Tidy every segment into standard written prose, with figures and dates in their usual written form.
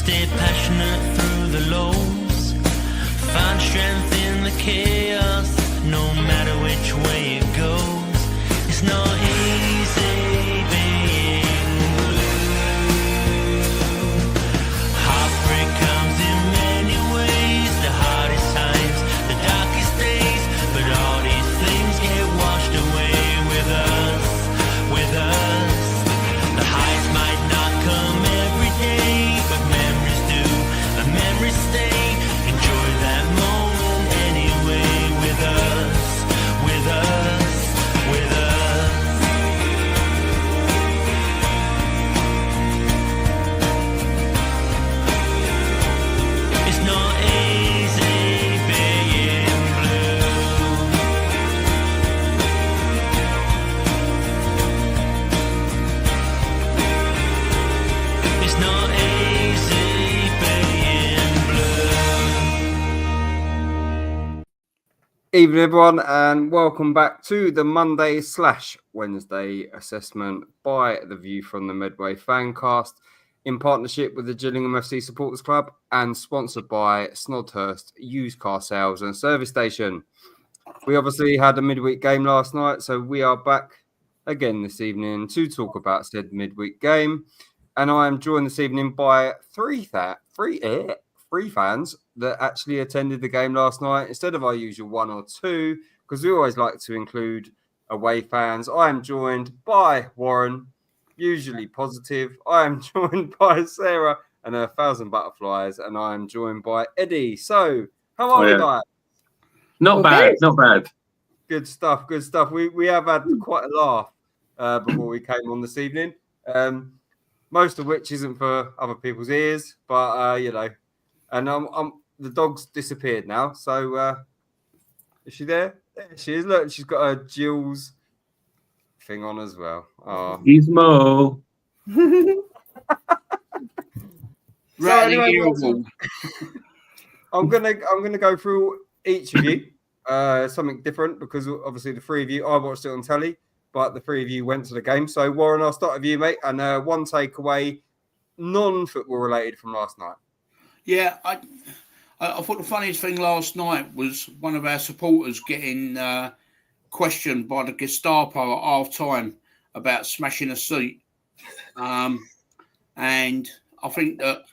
Stay passionate through the lows. Find strength in the chaos, no matter which way it goes. It's not easy being blue. Heartbreak comes in many ways, the hardest times, the darkest days, but all these things get washed away with us, with us. The highs might not come every day, but memories do, and memories stay. Enjoy that moment anyway with us, with us, with us. It's not easy being blue. It's not easy being blue. Evening, everyone, and welcome back to the Monday/Wednesday assessment by The View from the Medway Fancast in partnership with the Gillingham FC Supporters Club and sponsored by Snodhurst Used Car Sales and Service Station. We obviously had a midweek game last night, so we are back again this evening to talk about said midweek game. And I am joined this evening by three fans that actually attended the game last night instead of our usual one or two, because we always like to include away fans. I am joined by Warren, usually positive. I am joined by Sarah and her 1,000 butterflies, and I am joined by Eddie. So, how are we, guys? Not bad. Good stuff. We have had quite a laugh before we came on this evening. Most of which isn't for other people's ears, but you know. And the dog's disappeared now. So is she there? There she is. Look, she's got her Jill's thing on as well. Oh. Gizmo. So anyway, I'm gonna go through each of you something different, because obviously the three of you, I watched it on telly, but the three of you went to the game. So Warren, I'll start with you, mate, and one takeaway, non-football related from last night. Yeah, I thought the funniest thing last night was one of our supporters getting questioned by the Gestapo at half-time about smashing a seat. And I think that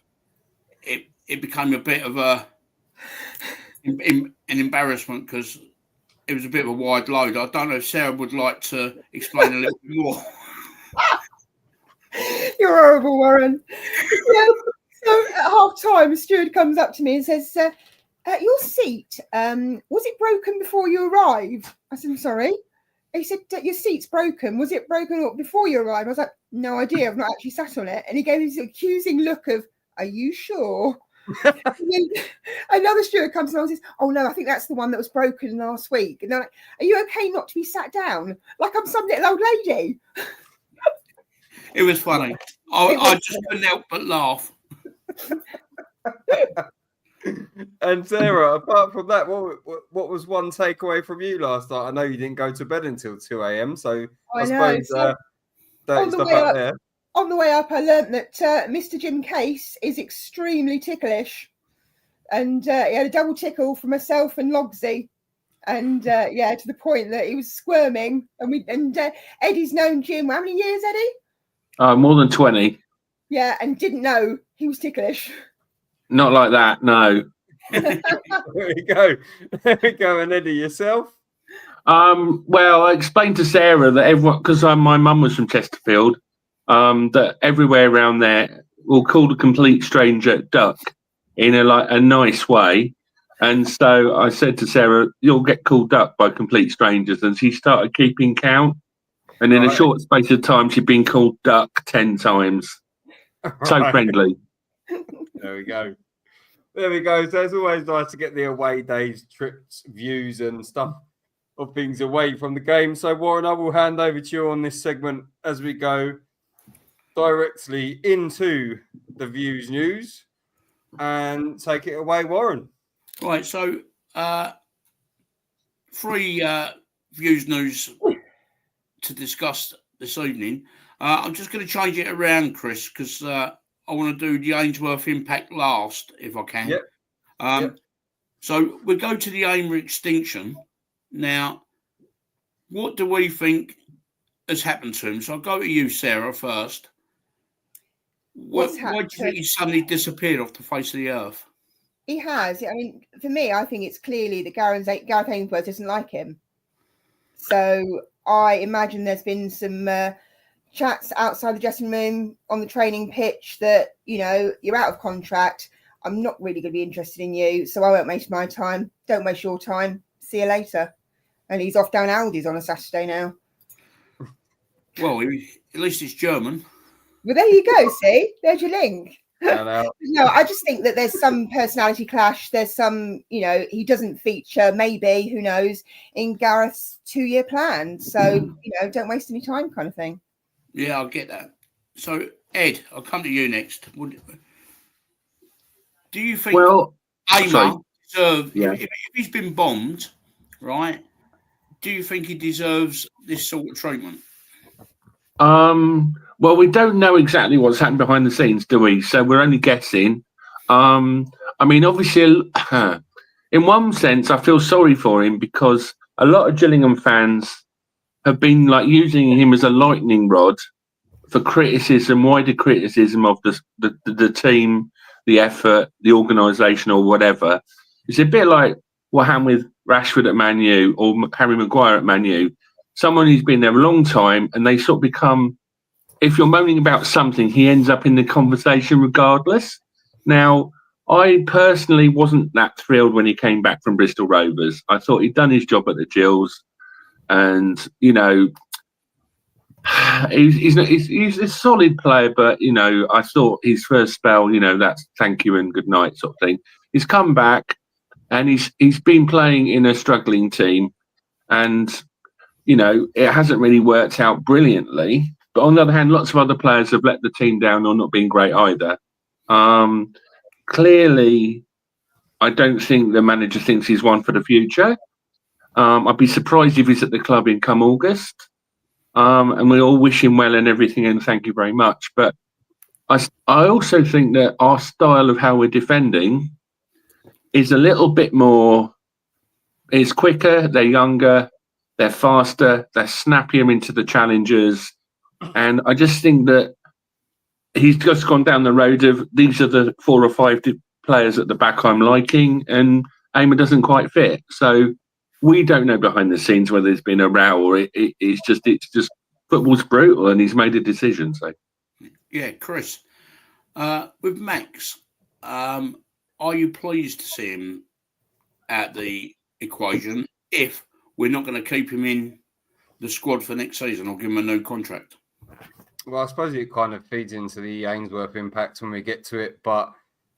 it became a bit of an embarrassment, because it was a bit of a wide load. I don't know if Sarah would like to explain a little bit more. You're horrible, Warren. Yeah. So at half time, a steward comes up to me and says, your seat, was it broken before you arrived? I said, I'm sorry. He said, your seat's broken. Was it broken before you arrived? I was like, no idea. I've not actually sat on it. And he gave this accusing look of, are you sure? Another steward comes along and says, oh no, I think that's the one that was broken last week. And they're like, are you okay not to be sat down? Like I'm some little old lady. It was funny. I just couldn't help but laugh. And Sarah, apart from that, what was one takeaway from you last night? I know you didn't go to bed until 2 a.m, so I suppose dirty stuff out there. On the way up, I learnt that Mr. Jim Case is extremely ticklish, and he had a double tickle for myself and Logsy, and to the point that he was squirming. And Eddie's known Jim how many years, Eddie? More than 20. Yeah, and didn't know he was ticklish. Not like that, no. There we go. And Eddie, yourself? Well, I explained to Sarah that everyone, because my mum was from Chesterfield, that everywhere around there will call the complete stranger Duck in a nice way. And so I said to Sarah, you'll get called Duck by complete strangers. And she started keeping count. And in a short space of time, she'd been called Duck 10 times. So friendly. There we go. So it's always nice to get the away days, trips, views and stuff of things away from the game. So Warren, I will hand over to you on this segment as we go directly into the views news, and take it away, Warren. Right, so three views news to discuss this evening. I'm just going to change it around, Chris, because I want to do the Ainsworth impact last, if I can. Yep. Yep. So we go to the Aimer extinction. Now, what do we think has happened to him? So I'll go to you, Sarah, first. Why do you think he suddenly disappeared off the face of the earth? He has. I mean, for me, I think it's clearly that Gareth Ainsworth doesn't like him. So I imagine there's been some chats outside the dressing room on the training pitch that, you're out of contract. I'm not really going to be interested in you, so I won't waste my time. Don't waste your time. See you later. And he's off down Aldi's on a Saturday now. Well, at least it's German. Well, there you go. See, there's your link. No, I just think that there's some personality clash. There's some, he doesn't feature, maybe, who knows, in Gareth's 2-year plan. So, don't waste any time kind of thing. Yeah, I'll get that. So, Ed, I'll come to you next. Do you think Aimer deserves, if he's been bombed, right, do you think he deserves this sort of treatment? Well, we don't know exactly what's happened behind the scenes, do we? So we're only guessing. I mean, obviously, in one sense, I feel sorry for him because a lot of Gillingham fans have been using him as a lightning rod for criticism, wider criticism of the team, the effort, the organisation, or whatever. It's a bit like what happened with Rashford at Man U or Harry Maguire at Man U. Someone who's been there a long time, and they sort of become, if you're moaning about something, he ends up in the conversation regardless. Now, I personally wasn't that thrilled when he came back from Bristol Rovers. I thought he'd done his job at the Gills, and he's a solid player, but I thought his first spell, that's thank you and good night sort of thing. He's come back, and he's been playing in a struggling team, and it hasn't really worked out brilliantly. But on the other hand, lots of other players have let the team down or not been great either. Clearly, I don't think the manager thinks he's one for the future. I'd be surprised if he's at the club in come August. And we all wish him well and everything, and thank you very much. But I also think that our style of how we're defending is a little bit more, it's quicker, they're younger, they're faster, they're snappier into the challenges. And I just think that he's just gone down the road of these are the 4 or 5 players at the back I'm liking, and Aimer doesn't quite fit. So we don't know behind the scenes whether there's been a row or it's just football's brutal, and he's made a decision. So yeah, Chris, with Max, are you pleased to see him at the equation if we're not going to keep him in the squad for next season or give him a new contract? Well, I suppose it kind of feeds into the Ainsworth impact when we get to it. But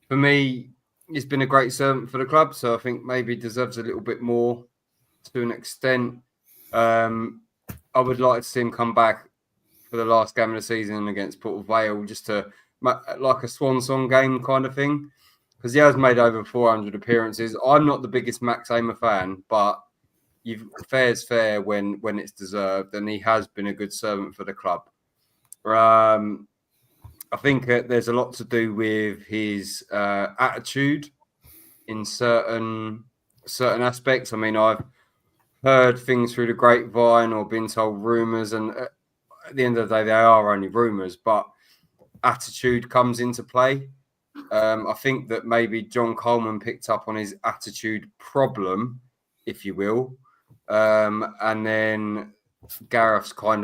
for me, he's been a great servant for the club, so I think maybe deserves a little bit more to an extent. I would like to see him come back for the last game of the season against Port Vale, just to like a swan song game kind of thing, because he has made over 400 appearances. I'm not the biggest Max Aimer fan, but fair's fair when it's deserved, and he has been a good servant for the club. I think there's a lot to do with his attitude in certain aspects. I mean, I've heard things through the grapevine or been told rumours, and at the end of the day, they are only rumours, but attitude comes into play. I think that maybe John Coleman picked up on his attitude problem, if you will, and then Gareth's kind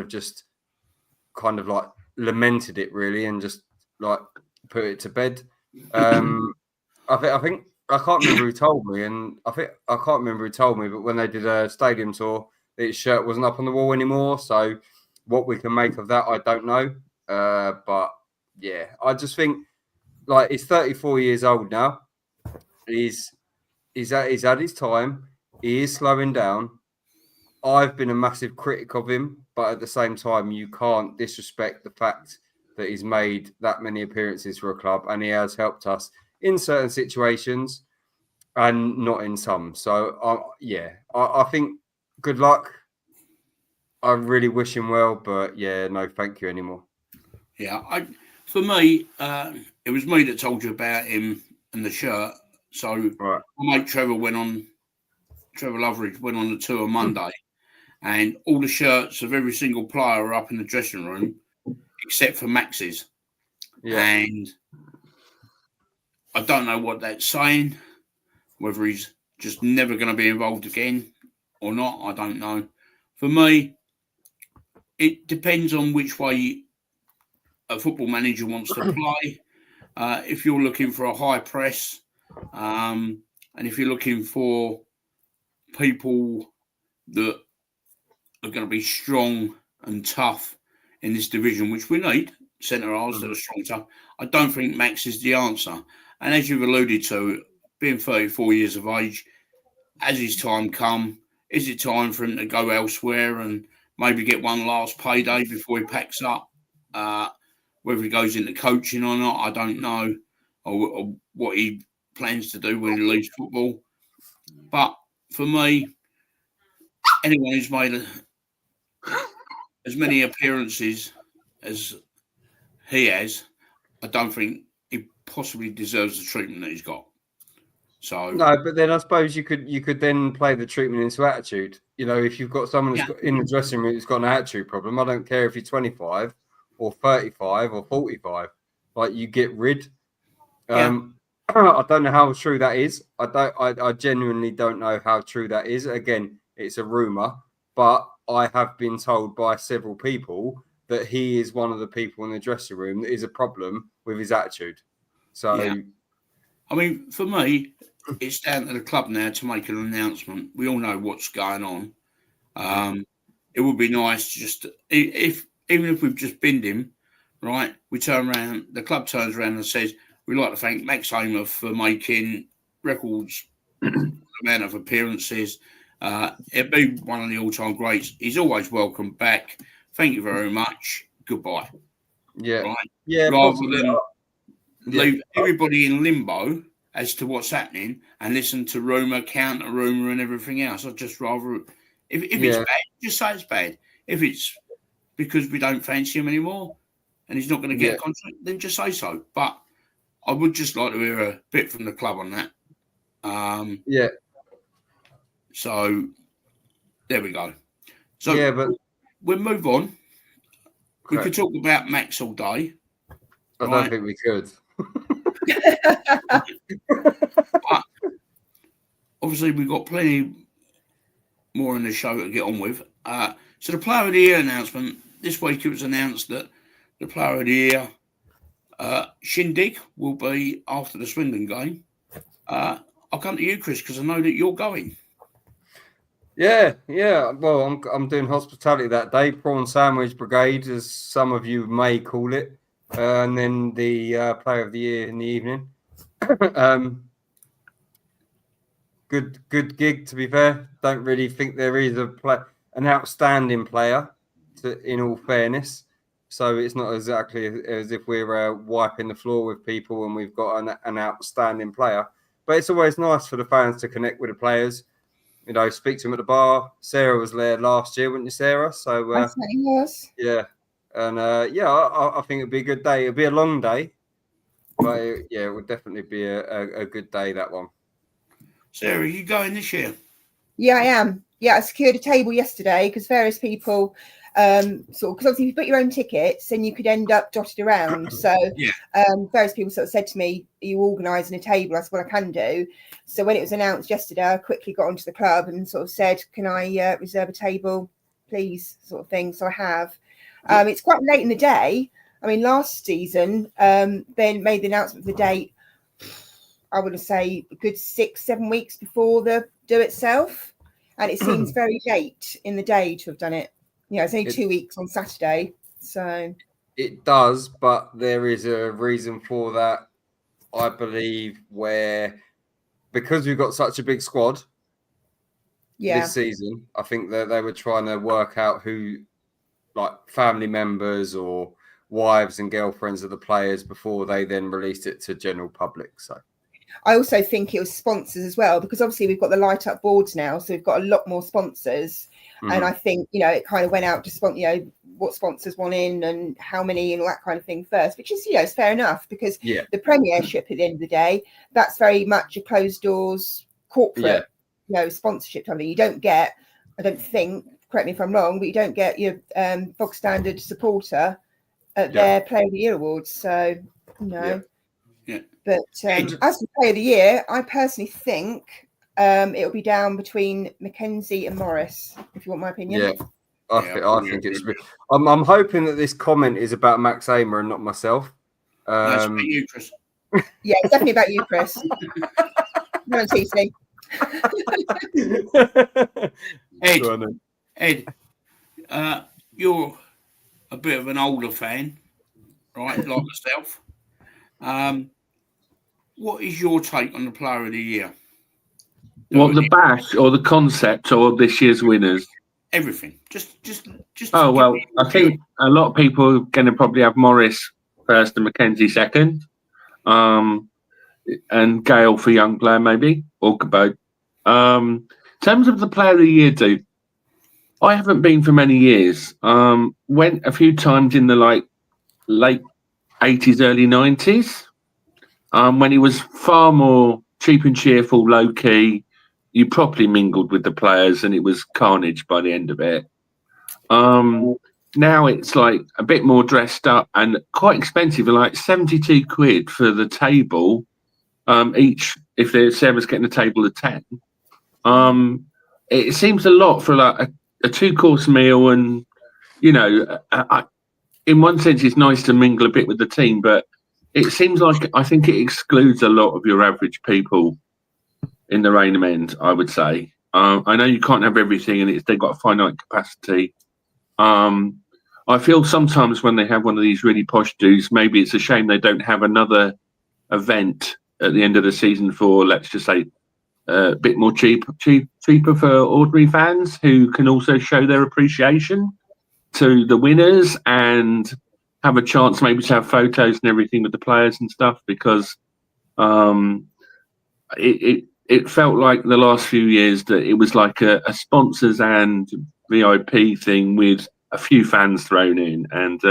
of like lamented it really and just like put it to bed. I think I can't remember who told me, but when they did a stadium tour, his shirt wasn't up on the wall anymore. So what we can make of that, I don't know. But yeah, I just think like he's 34 years old now. He's had his time. He is slowing down. I've been a massive critic of him, but at the same time, you can't disrespect the fact that he's made that many appearances for a club, and he has helped us in certain situations and not in some. So, I think good luck. I really wish him well, but yeah, no thank you anymore. Yeah, for me, it was me that told you about him and the shirt. So Right. my mate Trevor Loveridge went on the tour Monday, and all the shirts of every single player are up in the dressing room, except for Max's. Yeah. And I don't know what that's saying, whether he's just never going to be involved again or not. I don't know. For me, it depends on which way a football manager wants to play. If you're looking for a high press, and if you're looking for people that are going to be strong and tough in this division, which we need, centre halves that are strong and tough, I don't think Max is the answer. And as you've alluded to, being 34 years of age, has his time come? Is it time for him to go elsewhere and maybe get one last payday before he packs up? Whether he goes into coaching or not, I don't know, or what he plans to do when he leaves football. But for me, anyone who's made as many appearances as he has, I don't think he possibly deserves the treatment that he's got. So No, but then I suppose you could then play the treatment into attitude. You know, if you've got someone who's got, in the dressing room who's got an attitude problem, I don't care if you're 25 or 35 or 45. Like, you get rid. I don't know how true that is. I genuinely don't know how true that is. Again, it's a rumor, but I have been told by several people that he is one of the people in the dressing room that is a problem with his attitude. So, I mean, for me, it's down to the club now to make an announcement. We all know what's going on. It would be nice just even if we've just binned him, right? We turn around, the club turns around and says, "We'd like to thank Max Hamer for making records amount of appearances. It'd be one of the all-time greats. He's always welcome back. Thank you very much. Goodbye." yeah, right? yeah, Rather possibly. than leave everybody in limbo as to what's happening and listen to rumour, counter rumour, and everything else. I'd just rather, if it's bad, just say it's bad. If it's because we don't fancy him anymore and he's not going to get a contract, then just say so. But I would just like to hear a bit from the club on that. So there we go. So but we'll move on. We could talk about Max all day. I don't think we could. But obviously, we've got plenty more in the show to get on with. So the Player of the Year announcement. This week it was announced that the Player of the Year shindig will be after the Swindon game. I'll come to you, Chris, because I know that you're going. Yeah. Well, I'm doing hospitality that day. Prawn Sandwich Brigade, as some of you may call it, and then the Player of the Year in the evening. Good gig, to be fair. Don't really think there is an outstanding player, in all fairness. So it's not exactly as if we're wiping the floor with people and we've got an outstanding player. But it's always nice for the fans to connect with the players. You know, speak to them at the bar. Sarah was there last year, wasn't you, Sarah? So I certainly was. Yeah, and I think it'd be a good day. It'll be a long day, but it would definitely be a good day, that one. Sarah, are you going this year? Yeah, I am. Yeah, I secured a table yesterday because various people, because obviously if you put your own tickets, then you could end up dotted around. So various people sort of said to me, "Are you organising a table?" I said, "Well, I can do." So when it was announced yesterday, I quickly got onto the club and sort of said, "Can I reserve a table, please?" sort of thing. So I have. It's quite late in the day. I mean, last season, they made the announcement of the date, I would say a good 6-7 weeks before the do itself. And it seems very late in the day to have done it. Yeah, it's only 2 weeks on Saturday. So it does, but there is a reason for that, I believe, because we've got such a big squad this season, I think that they were trying to work out who, like, family members or wives and girlfriends of the players before they then released it to general public. So I also think it was sponsors as well, because obviously we've got the light up boards now, so we've got a lot more sponsors. And I think, it kind of went out to what sponsors want in and how many and all that kind of thing first, which is, it's fair enough, because the Premiership at the end of the day, that's very much a closed doors corporate, sponsorship type of thing. You don't get, I don't think, correct me if I'm wrong, but you don't get your bog standard supporter at their Player of the Year awards. So, But as for Player of the Year, I personally think it'll be down between Mackenzie and Morris, if you want my opinion. Yeah. I think it's. I'm hoping that this comment is about Max Amer and not myself. That's about you, Chris. Yeah, it's definitely about you, Chris. No, TC. Ed, you're a bit of an older fan, right? Like myself. What is your take on the Player of the Year? What, the bash or the concept or this year's winners? Everything. Just. Oh, well, I think a lot of people are going to probably have Morris first and Mackenzie second. And Gale for young player, maybe, or both. In terms of the Player of the Year, dude, I haven't been for many years. Went a few times in the late 80s, early 90s, when he was far more cheap and cheerful, low key. You properly mingled with the players, and it was carnage by the end of it. Now it's like a bit more dressed up and quite expensive, like 72 quid for the table each. If Sarah's getting a table of 10, it seems a lot for like a 2-course meal, and in one sense it's nice to mingle a bit with the team, but it seems like I think it excludes a lot of your average people in the Rainham end, I would say. I know you can't have everything, and they've got a finite capacity. I feel sometimes when they have one of these really posh dudes, maybe it's a shame they don't have another event at the end of the season for, let's just say, a bit more cheaper for ordinary fans who can also show their appreciation to the winners and have a chance maybe to have photos and everything with the players and stuff, because it felt like the last few years that it was like a sponsors and VIP thing with a few fans thrown in. And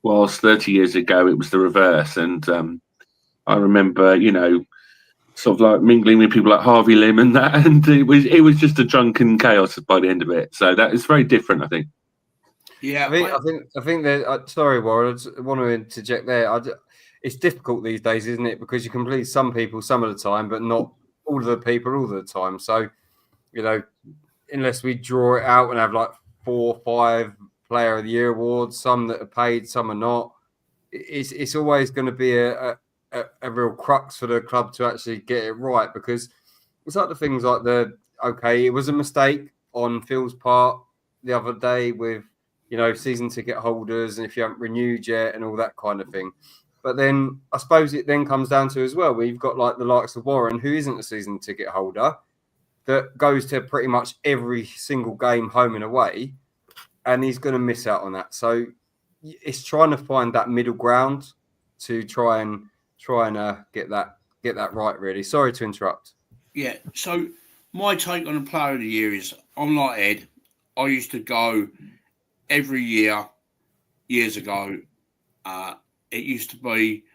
whilst 30 years ago it was the reverse. And I remember, sort of like mingling with people like Harvey Lim and that, and it was just a drunken chaos by the end of it. So that is very different, I think. Yeah, I think that. Sorry, Warren, I just want to interject there. It's difficult these days, isn't it? Because you can please some people some of the time, but not all of the people all the time. So, unless we draw it out and have like 4 or 5 Player of the Year awards, some that are paid, some are not, it's always going to be a real crux for the club to actually get it right, because it's like the things like it was a mistake on Phil's part the other day with season ticket holders, and if you haven't renewed yet and all that kind of thing. But then I suppose it then comes down to as well, where you've got like the likes of Warren, who isn't a season ticket holder, that goes to pretty much every single game home and away, and he's going to miss out on that. So it's trying to find that middle ground to try and get that right, really. Sorry to interrupt. Yeah. So my take on the Player of the Year is, I'm like Ed. I used to go every year, years ago. It used to be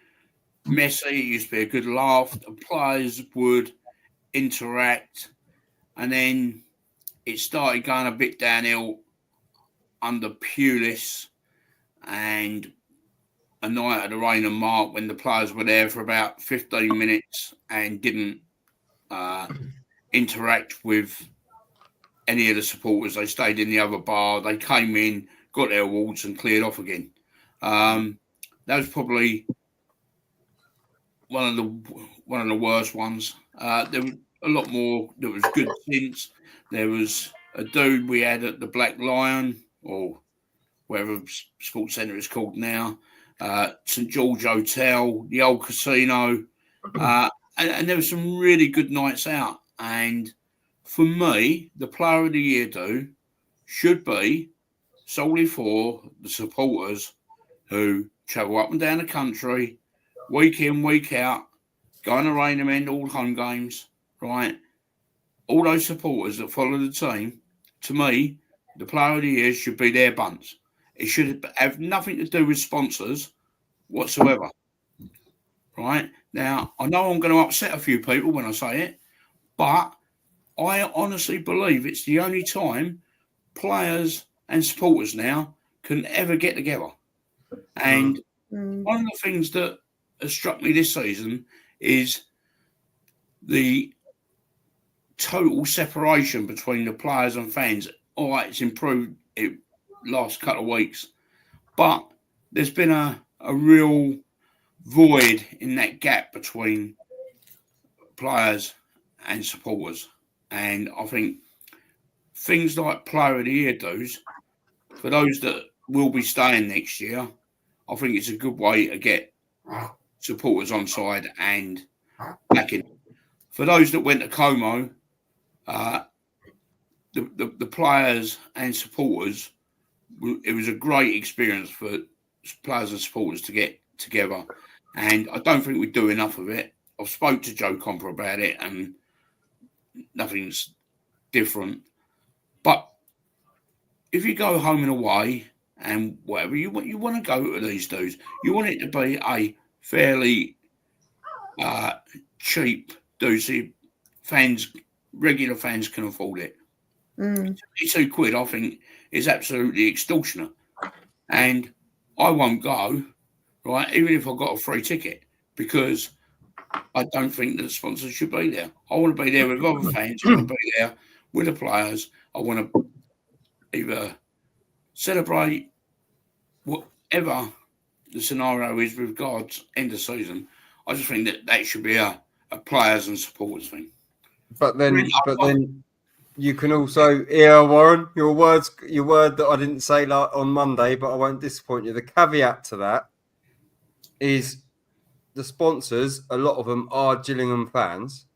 messy. It used to be a good laugh. The players would interact, and then it started going a bit downhill under Pulis and a night at the Rainham Mark, when the players were there for about 15 minutes and didn't interact with any of the supporters. They stayed in the other bar. They came in, got their awards, and cleared off again. That was probably one of the worst ones. There was a lot more that was good since. There was a dude we had at the Black Lion, or wherever sports centre is called now, St George Hotel, the old casino, and there were some really good nights out. And for me, the Player of the Year should be solely for the supporters who travel up and down the country, week in, week out, going to Rainham End, all home games, right? All those supporters that follow the team, to me, the player of the year should be their bunts. It should have nothing to do with sponsors whatsoever. Right? Now, I know I'm going to upset a few people when I say it, but I honestly believe it's the only time players and supporters now can ever get together. And one of the things that has struck me this season is the total separation between the players and fans. All right, it's improved it last couple of weeks, but there's been a real void in that gap between players and supporters. And I think things like player of the year dues, for those that will be staying next year, I think it's a good way to get supporters on side and backing. For those that went to Como, the players and supporters, it was a great experience for players and supporters to get together. And I don't think we do enough of it. I've spoke to Joe Comper about it, and nothing's different. But if you go home and away and whatever, you want to go to these dudes. You want it to be a fairly cheap dude, so regular fans can afford it. £2, I think, is absolutely extortionate. And I won't go, right, even if I've got a free ticket, because I don't think that the sponsors should be there. I want to be there with other fans. I want to be there with the players. I want to either celebrate whatever the scenario is with regards end of season. I just think that should be a players and supporters thing. But then you can also, Warren, your word that I didn't say on Monday, but I won't disappoint you. The caveat to that is the sponsors, a lot of them are Gillingham fans.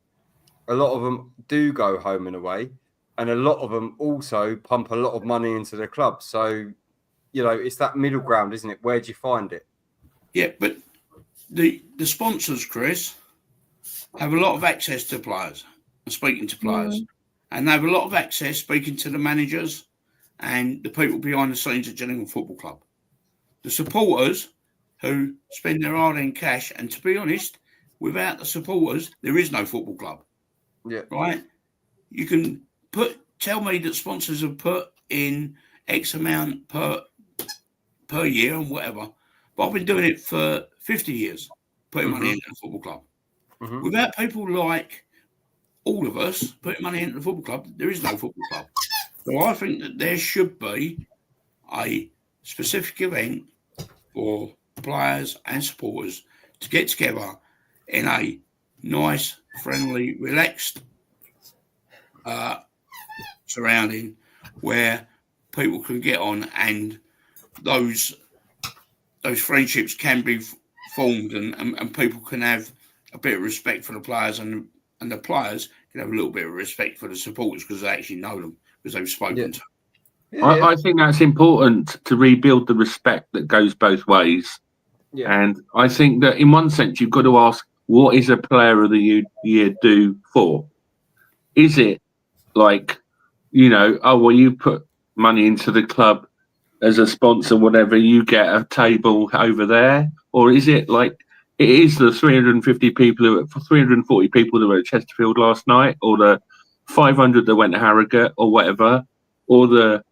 A lot of them do go home and away. And a lot of them also pump a lot of money into the club. So, it's that middle ground, isn't it? Where do you find it? Yeah, but the sponsors, Chris, have a lot of access to players and speaking to players. And they have a lot of access speaking to the managers and the people behind the scenes at Gillingham Football Club. The supporters who spend their hard-earned cash, and to be honest, without the supporters, there is no football club. Yeah. Right? You can tell me that sponsors have put in X amount per year and whatever, but I've been doing it for 50 years, putting money into the football club. Without people like all of us putting money into the football club, there is no football club. So I think that there should be a specific event for players and supporters to get together in a nice, friendly, relaxed surrounding where people can get on, and those friendships can be formed, and people can have a bit of respect for the players, and the players can have a little bit of respect for the supporters because they actually know them, because they've spoken to them. I think that's important to rebuild the respect that goes both ways. Yeah. And I think that in one sense, you've got to ask, what is a player of the year do for? Is it like, you put money into the club as a sponsor, whatever, you get a table over there? Or is it like, it is the 340 people that were at Chesterfield last night, or the 500 that went to Harrogate or whatever, or the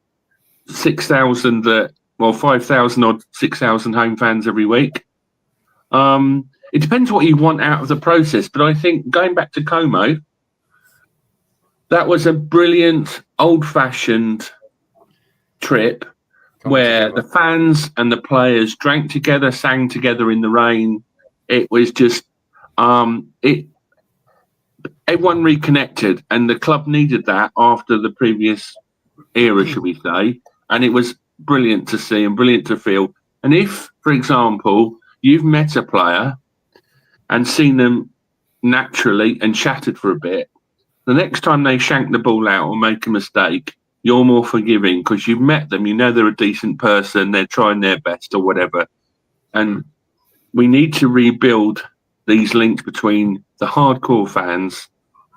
6,000 5,000 odd 6,000 home fans every week. It depends what you want out of the process. But I think going back to Como, that was a brilliant old-fashioned trip where the fans and the players drank together, sang together in the rain. It was just everyone reconnected, and the club needed that after the previous era, should we say. And it was brilliant to see and brilliant to feel. And if, for example, you've met a player and seen them naturally and chatted for a bit, the next time they shank the ball out or make a mistake, you're more forgiving because you've met them. You know they're a decent person. They're trying their best or whatever. And we need to rebuild these links between the hardcore fans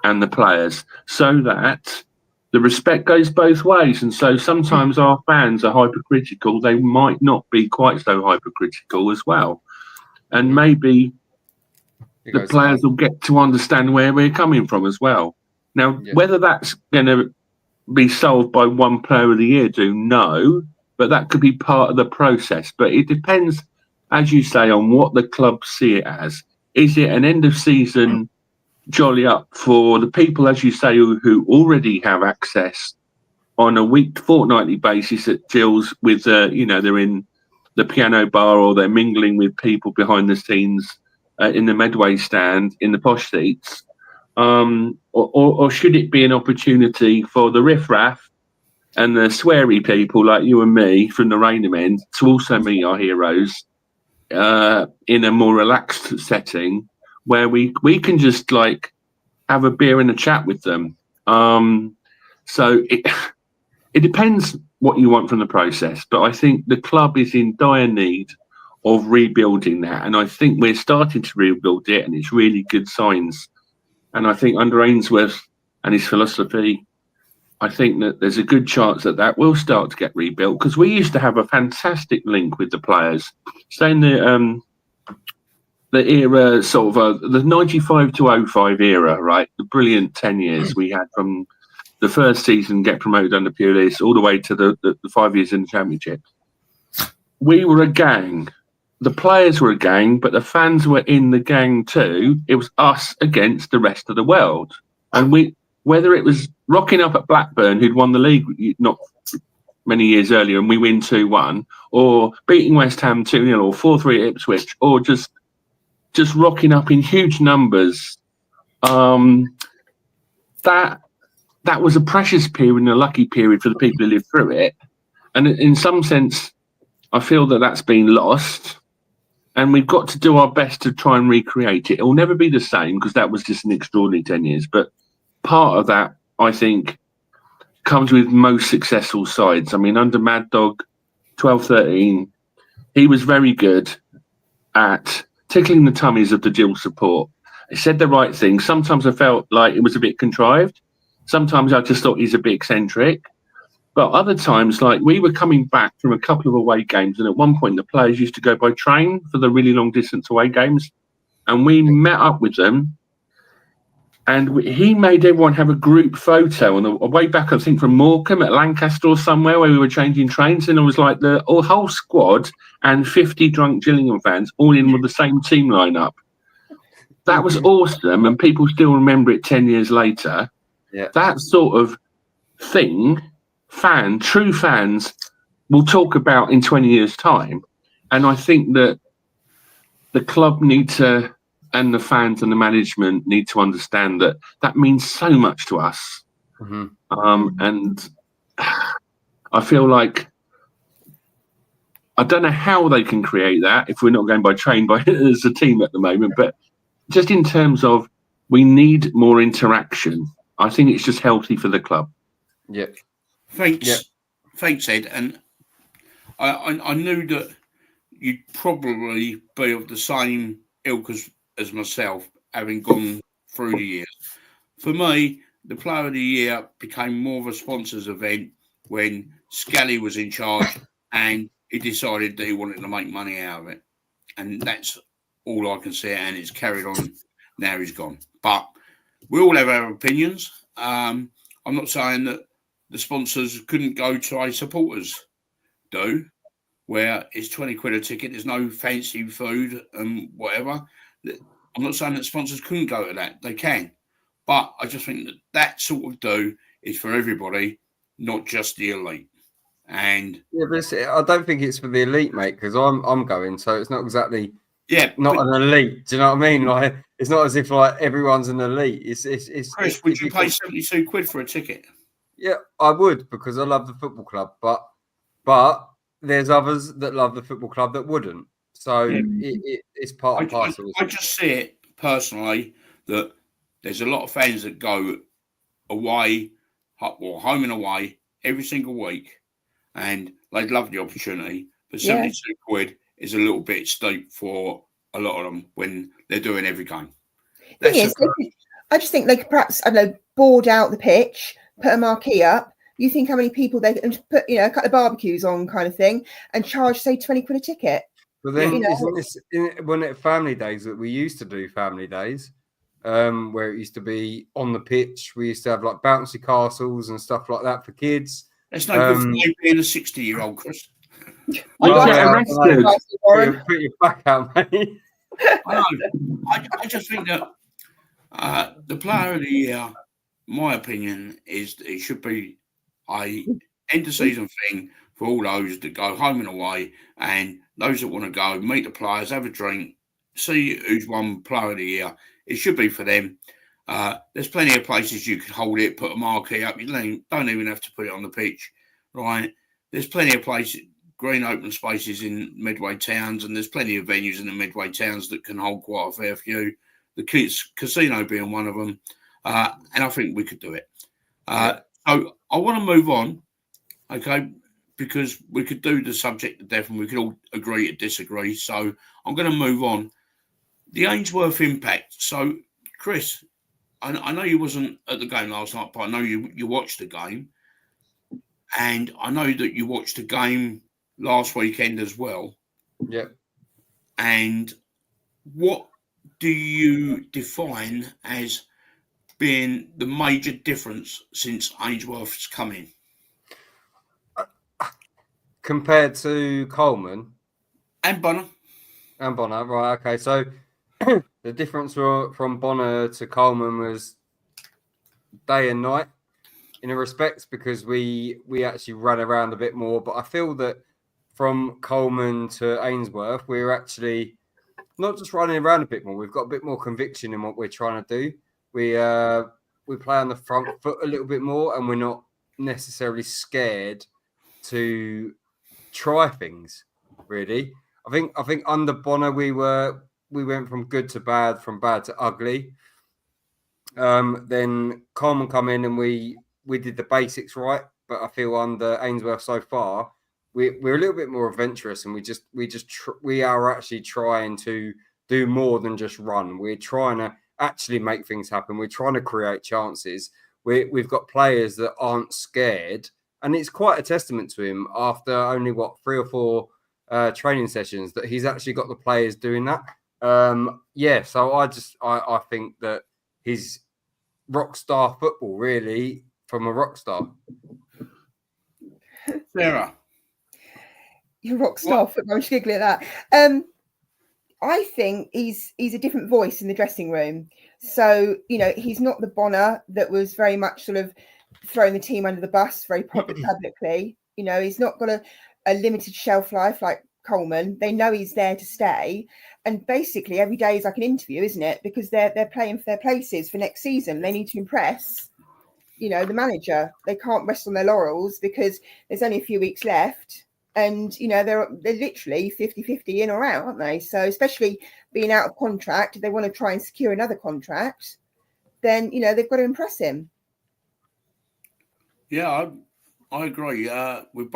and the players so that the respect goes both ways. And so sometimes our fans are hypercritical. They might not be quite so hypercritical as well. And maybe the players will get to understand where we're coming from as well. Now, whether that's going to be solved by one player of the year, no, but that could be part of the process. But it depends, as you say, on what the club see it as. Is it an end of season jolly up for the people, as you say, who already have access on a fortnightly basis at Jill's with, they're in the piano bar or they're mingling with people behind the scenes in the Medway stand in the posh seats? Or should it be an opportunity for the riffraff and the sweary people like you and me from the Rainham end to also meet our heroes in a more relaxed setting where we can just like have a beer and a chat with them? So it depends what you want from the process, but I think the club is in dire need of rebuilding that, and I think we're starting to rebuild it, and it's really good signs. And I think under Ainsworth and his philosophy, I think that there's a good chance that will start to get rebuilt, because we used to have a fantastic link with the players. Say in the era, sort of the 95 to 05 era, right? The brilliant 10 years we had from the first season, get promoted under Pulis, all the way to the 5 years in the Championship. We were a gang. The players were a gang, but the fans were in the gang too. It was us against the rest of the world. And whether it was rocking up at Blackburn, who'd won the league not many years earlier, and we win 2-1, or beating West Ham 2-0 or 4-3 at Ipswich, or just rocking up in huge numbers, that was a precious period and a lucky period for the people who lived through it. And in some sense, I feel that's been lost. And we've got to do our best to try and recreate it. It will never be the same because that was just an extraordinary 10 years. But part of that, I think, comes with most successful sides. I mean, under Mad Dog 12-13, he was very good at tickling the tummies of the Jill support. He said the right thing. Sometimes I felt like it was a bit contrived. Sometimes I just thought he's a bit eccentric. But other times, like we were coming back from a couple of away games, and at one point the players used to go by train for the really long distance away games, and we met up with them, and he made everyone have a group photo on the way back, I think from Morecambe at Lancaster or somewhere, where we were changing trains, and it was like the whole squad and 50 drunk Gillingham fans all in with the same team lineup. That was awesome, and people still remember it 10 years later. Yeah. That sort of thing, true fans will talk about in 20 years' time. And I think that the club and the fans and the management need to understand that means so much to us. Mm-hmm. And I feel like I don't know how they can create that if we're not going by train as a team at the moment, but just in terms of we need more interaction. I think it's just healthy for the club. Yep. Thanks, Ed. And I knew that you'd probably be of the same ilk as myself, having gone through the years. For me, the Player of the Year became more of a sponsors event when Scally was in charge and he decided that he wanted to make money out of it. And that's all I can say, and it's carried on. Now he's gone. But we all have our opinions. I'm not saying that the sponsors couldn't go to a supporters do, where it's 20 quid a ticket, there's no fancy food and whatever. I'm not saying that sponsors couldn't go to that. They can. But I just think that sort of do is for everybody, not just the elite. And but I don't think it's for the elite, mate, because I'm going, so it's not exactly not an elite. Do you know what I mean? Like it's not as if like everyone's an elite. It's Chris, would you pay 72 quid for a ticket? Yeah, I would, because I love the football club, but there's others that love the football club that wouldn't. So it's part and parcel. I just see it personally that there's a lot of fans that go away or home and away every single week, and they'd love the opportunity. But 72 quid is a little bit steep for a lot of them when they're doing every game. I just think they could perhaps, board out the pitch, put a marquee up, you think how many people they can put, a couple of barbecues on kind of thing and charge, say, 20 quid a ticket. But then isn't this when it family days that we used to do family days, where it used to be on the pitch, we used to have like bouncy castles and stuff like that for kids. It's no good for me being a 60-year-old, Chris. We get arrested. Put your back out, mate. I know. I just think that the player of the year, my opinion, is that it should be a end of season thing for all those that go home and away, and those that want to go meet the players, have a drink, see who's won player of the year. It should be for them. There's plenty of places you could hold it, put a marquee up. You don't even have to put it on the pitch, right? There's plenty of places, green open spaces in Medway towns, and there's plenty of venues in the Medway towns that can hold quite a fair few. The kids casino being one of them, and I think we could do it. So I want to move on, okay, because we could do the subject to death and we could all agree to disagree. So I'm going to move on. The Ainsworth impact. So, Chris, I know you wasn't at the game last night, but I know you watched the game, and I know that you watched the game last weekend as well. Yep. And what do you define as being the major difference since Ainsworth's come in? Compared to Coleman? And Bonner. Right, okay. So the difference from Bonner to Coleman was day and night in a respect, because we actually ran around a bit more. But I feel that from Coleman to Ainsworth, we're actually not just running around a bit more. We've got a bit more conviction in what we're trying to do. We play on the front foot a little bit more, and we're not necessarily scared to try things. Really, I think under Bonner we went from good to bad, from bad to ugly. Then Coleman come in and we did the basics right, but I feel under Ainsworth so far we're a little bit more adventurous, and we are actually trying to do more than just run. We're trying to actually make things happen. We're trying to create chances. We've got players that aren't scared, and it's quite a testament to him after only 3 or 4 training sessions that he's actually got the players doing that. So I think that he's rock star football, really, from a rock star. Sarah. You're rock star football. I'm just giggling at that. I think he's a different voice in the dressing room. So, he's not the Bonner that was very much sort of throwing the team under the bus very publicly. He's not got a limited shelf life like Coleman. They know he's there to stay. And basically every day is like an interview, isn't it? Because they're playing for their places for next season. They need to impress, the manager. They can't rest on their laurels because there's only a few weeks left. And, they're literally 50-50 in or out, aren't they? So especially being out of contract, if they want to try and secure another contract, then, they've got to impress him. Yeah, I agree with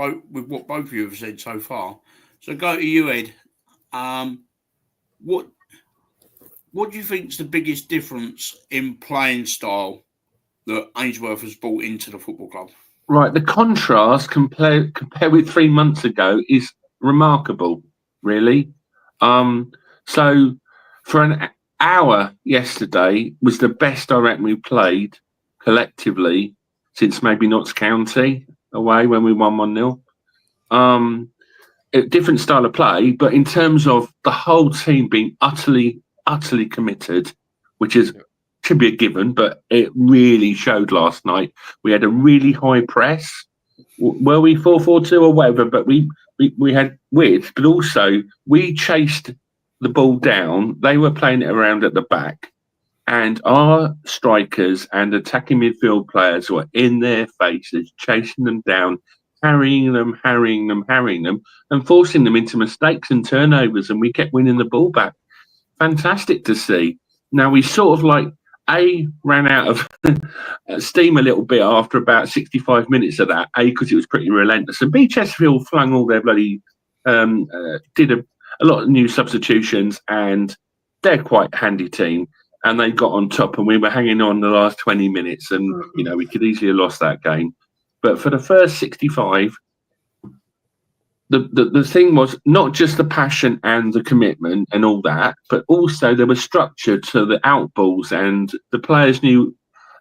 what both of you have said so far. So go to you, Ed. What do you think is the biggest difference in playing style that Ainsworth has brought into the football club? Right, the contrast compared with 3 months ago is remarkable, really. So for an hour yesterday was the best I reckon we played collectively since maybe Notts County away when we won 1-0. A different style of play, but in terms of the whole team being utterly committed, which should be a given, but it really showed last night. We had a really high press. Were we 4-4-2 or whatever? But we had width, but also we chased the ball down. They were playing it around at the back, and our strikers and attacking midfield players were in their faces, chasing them down, harrying them, and forcing them into mistakes and turnovers, and we kept winning the ball back. Fantastic to see. Now we sort of ran out of steam a little bit after about 65 minutes of that, because it was pretty relentless, and B, Chesterfield flung all their bloody did a lot of new substitutions, and they're quite a handy team. and they got on top, and we were hanging on the last 20 minutes, and we could easily have lost that game. But for the first 65, the thing was not just the passion and the commitment and all that, but also there was structure to the outballs, and the players knew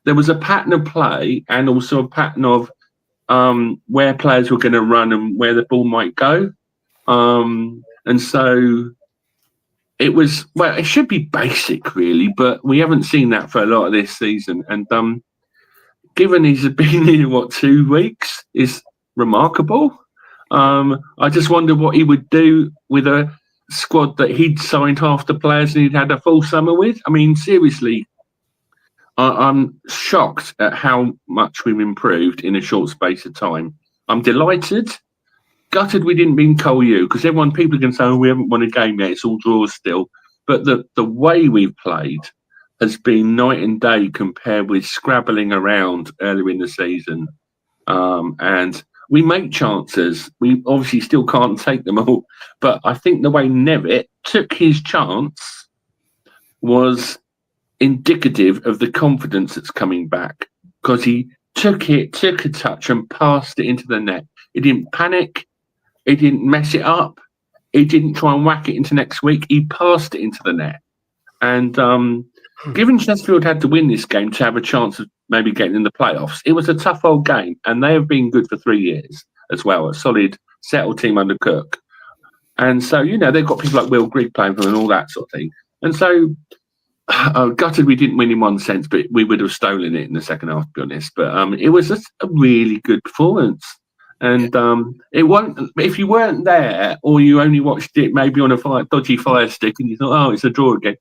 there was a pattern of play and also a pattern of where players were going to run and where the ball might go. And so it was, well, it should be basic really, but we haven't seen that for a lot of this season. And given he's been here, 2 weeks is remarkable. I just wonder what he would do with a squad that he'd signed half the players and he'd had a full summer with. I mean, seriously, I'm shocked at how much we've improved in a short space of time. I'm delighted. Gutted we didn't beat Cole U, because people are going to say, we haven't won a game yet, it's all draws still. But the way we've played has been night and day compared with scrabbling around earlier in the season. And we make chances. We obviously still can't take them all. But I think the way Nevitt took his chance was indicative of the confidence that's coming back, because he took a touch and passed it into the net. He didn't panic. He didn't mess it up. He didn't try and whack it into next week. He passed it into the net. And given Chesterfield had to win this game to have a chance of maybe getting in the playoffs, it was a tough old game. And they have been good for 3 years as well, a solid, settled team under Cook. And so, they've got people like Will Grigg playing for them and all that sort of thing. And so, gutted we didn't win in one sense, but we would have stolen it in the second half, to be honest. But it was just a really good performance. And it wasn't, if you weren't there or you only watched it maybe on a dodgy fire stick and you thought, oh, it's a draw again.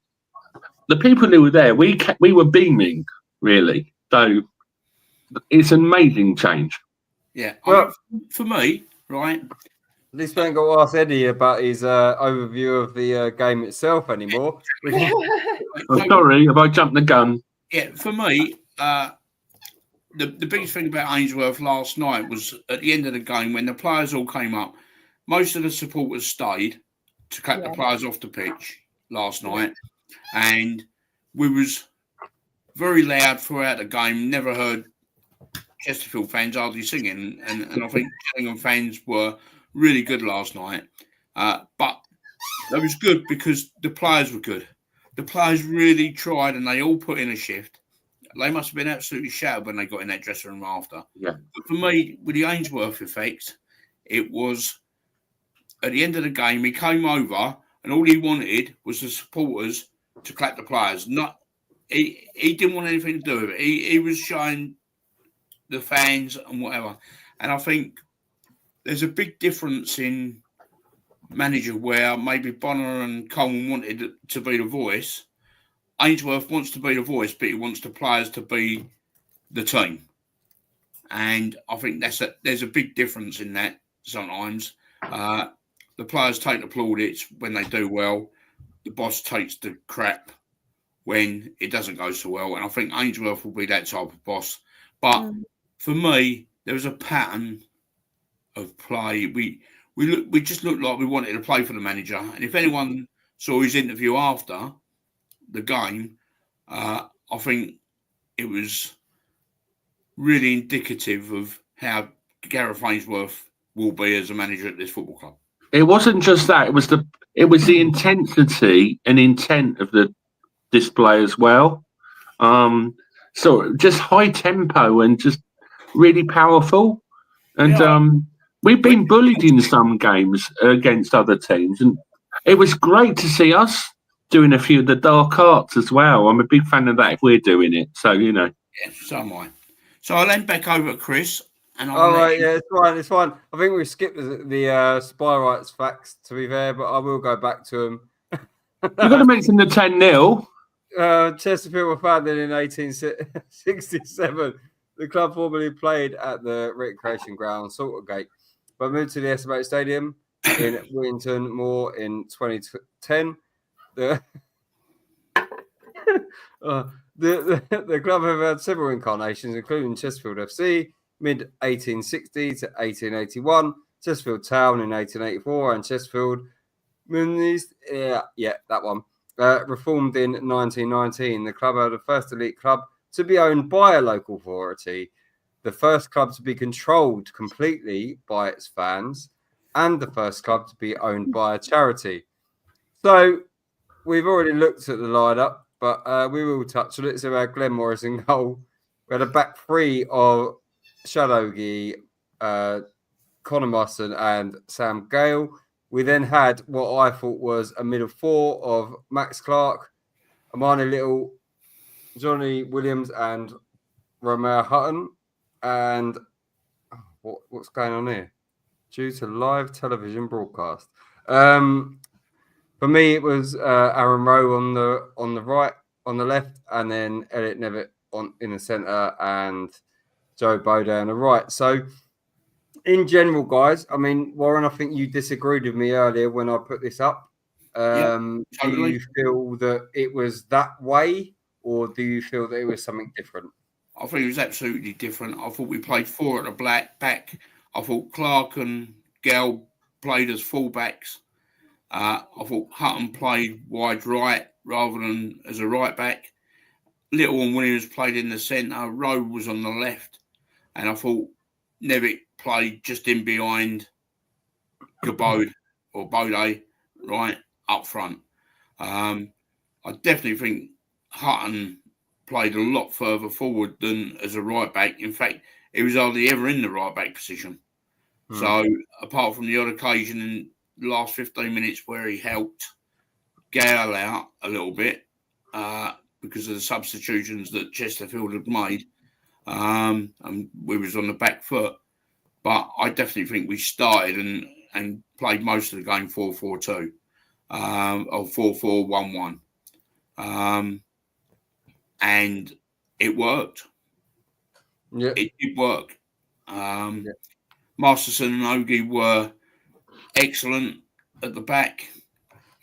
The people who were there, we were beaming, really. So it's an amazing change. Yeah. Well, for me, right. At least we ain't got to ask Eddie about his overview of the game itself anymore. Sorry, have I jumped the gun? Yeah, for me, the biggest thing about Ainsworth last night was at the end of the game when the players all came up, most of the supporters stayed to cut the players off the pitch last night, and we was very loud throughout the game. Never heard Chesterfield fans hardly singing, and I think Gillingham fans were really good last night. But that was good because the players were good. The players really tried, and they all put in a shift. They must have been absolutely shattered when they got in that dressing room after. Yeah. But for me, with the Ainsworth effect, it was at the end of the game, he came over and all he wanted was the supporters to clap the players. He didn't want anything to do with it. He was showing the fans and whatever. And I think there's a big difference in manager where maybe Bonner and Coleman wanted to be the voice. Ainsworth wants to be the voice, but he wants the players to be the team. And I think there's a big difference in that sometimes. The players take the plaudits when they do well. The boss takes the crap when it doesn't go so well. And I think Ainsworth will be that type of boss. But for me, there was a pattern of play. We just looked like we wanted to play for the manager. And if anyone saw his interview after the game, I think it was really indicative of how Gareth Ainsworth will be as a manager at this football club. It wasn't just that; it was the intensity and intent of the display as well. So just high tempo and just really powerful. And we've been bullied in some games against other teams, and it was great to see us doing a few of the dark arts as well. I'm a big fan of that if we're doing it. So, Yeah, so am I. So I'll end back over to Chris. And It's fine. I think we skipped the spy rights facts, to be fair, but I will go back to them. You've got to mention the 10-0. Chesterfield were founded in 1867. The club formerly played at the Recreation Ground, Saltergate, but moved to the Estimated Stadium in Wellington Moor in 2010. The club have had several incarnations, including Chesterfield FC, mid-1860 to 1881, Chesterfield Town in 1884, and Chesterfield Moonies, that one, reformed in 1919, the club are the first elite club to be owned by a local authority, the first club to be controlled completely by its fans, and the first club to be owned by a charity. So we've already looked at the lineup, but we will touch on it. So we had Glenn Morris in goal. We had a back three of Shadowgi, Conor Musson, and Sam Gale. We then had what I thought was a middle four of Max Clark, Amani Little, Johnny Williams, and Romeo Hutton. And what's going on here? Due to live television broadcast. For me, it was Aaron Rowe on the right, on the left, and then Elliot Nevitt in the centre, and Joe Bowden on the right. So, in general, guys, I mean, Warren, I think you disagreed with me earlier when I put this up. Totally. Do you feel that it was that way, or do you feel that it was something different? I think it was absolutely different. I thought we played four at the back. I thought Clark and Gale played as fullbacks. I thought Hutton played wide right rather than as a right back. Little and Williams played in the centre. Rowe was on the left. And I thought Nevitt played just in behind Bode right up front. I definitely think Hutton played a lot further forward than as a right back. In fact, he was hardly ever in the right back position. So apart from the odd occasion in the last 15 minutes where he helped Gale out a little bit because of the substitutions that Chesterfield had made, and we was on the back foot. But I definitely think we started and played most of the game 4-4-2 or 4-4-1-1. And it worked. Yeah, it did work. Masterson and Ogie were excellent at the back.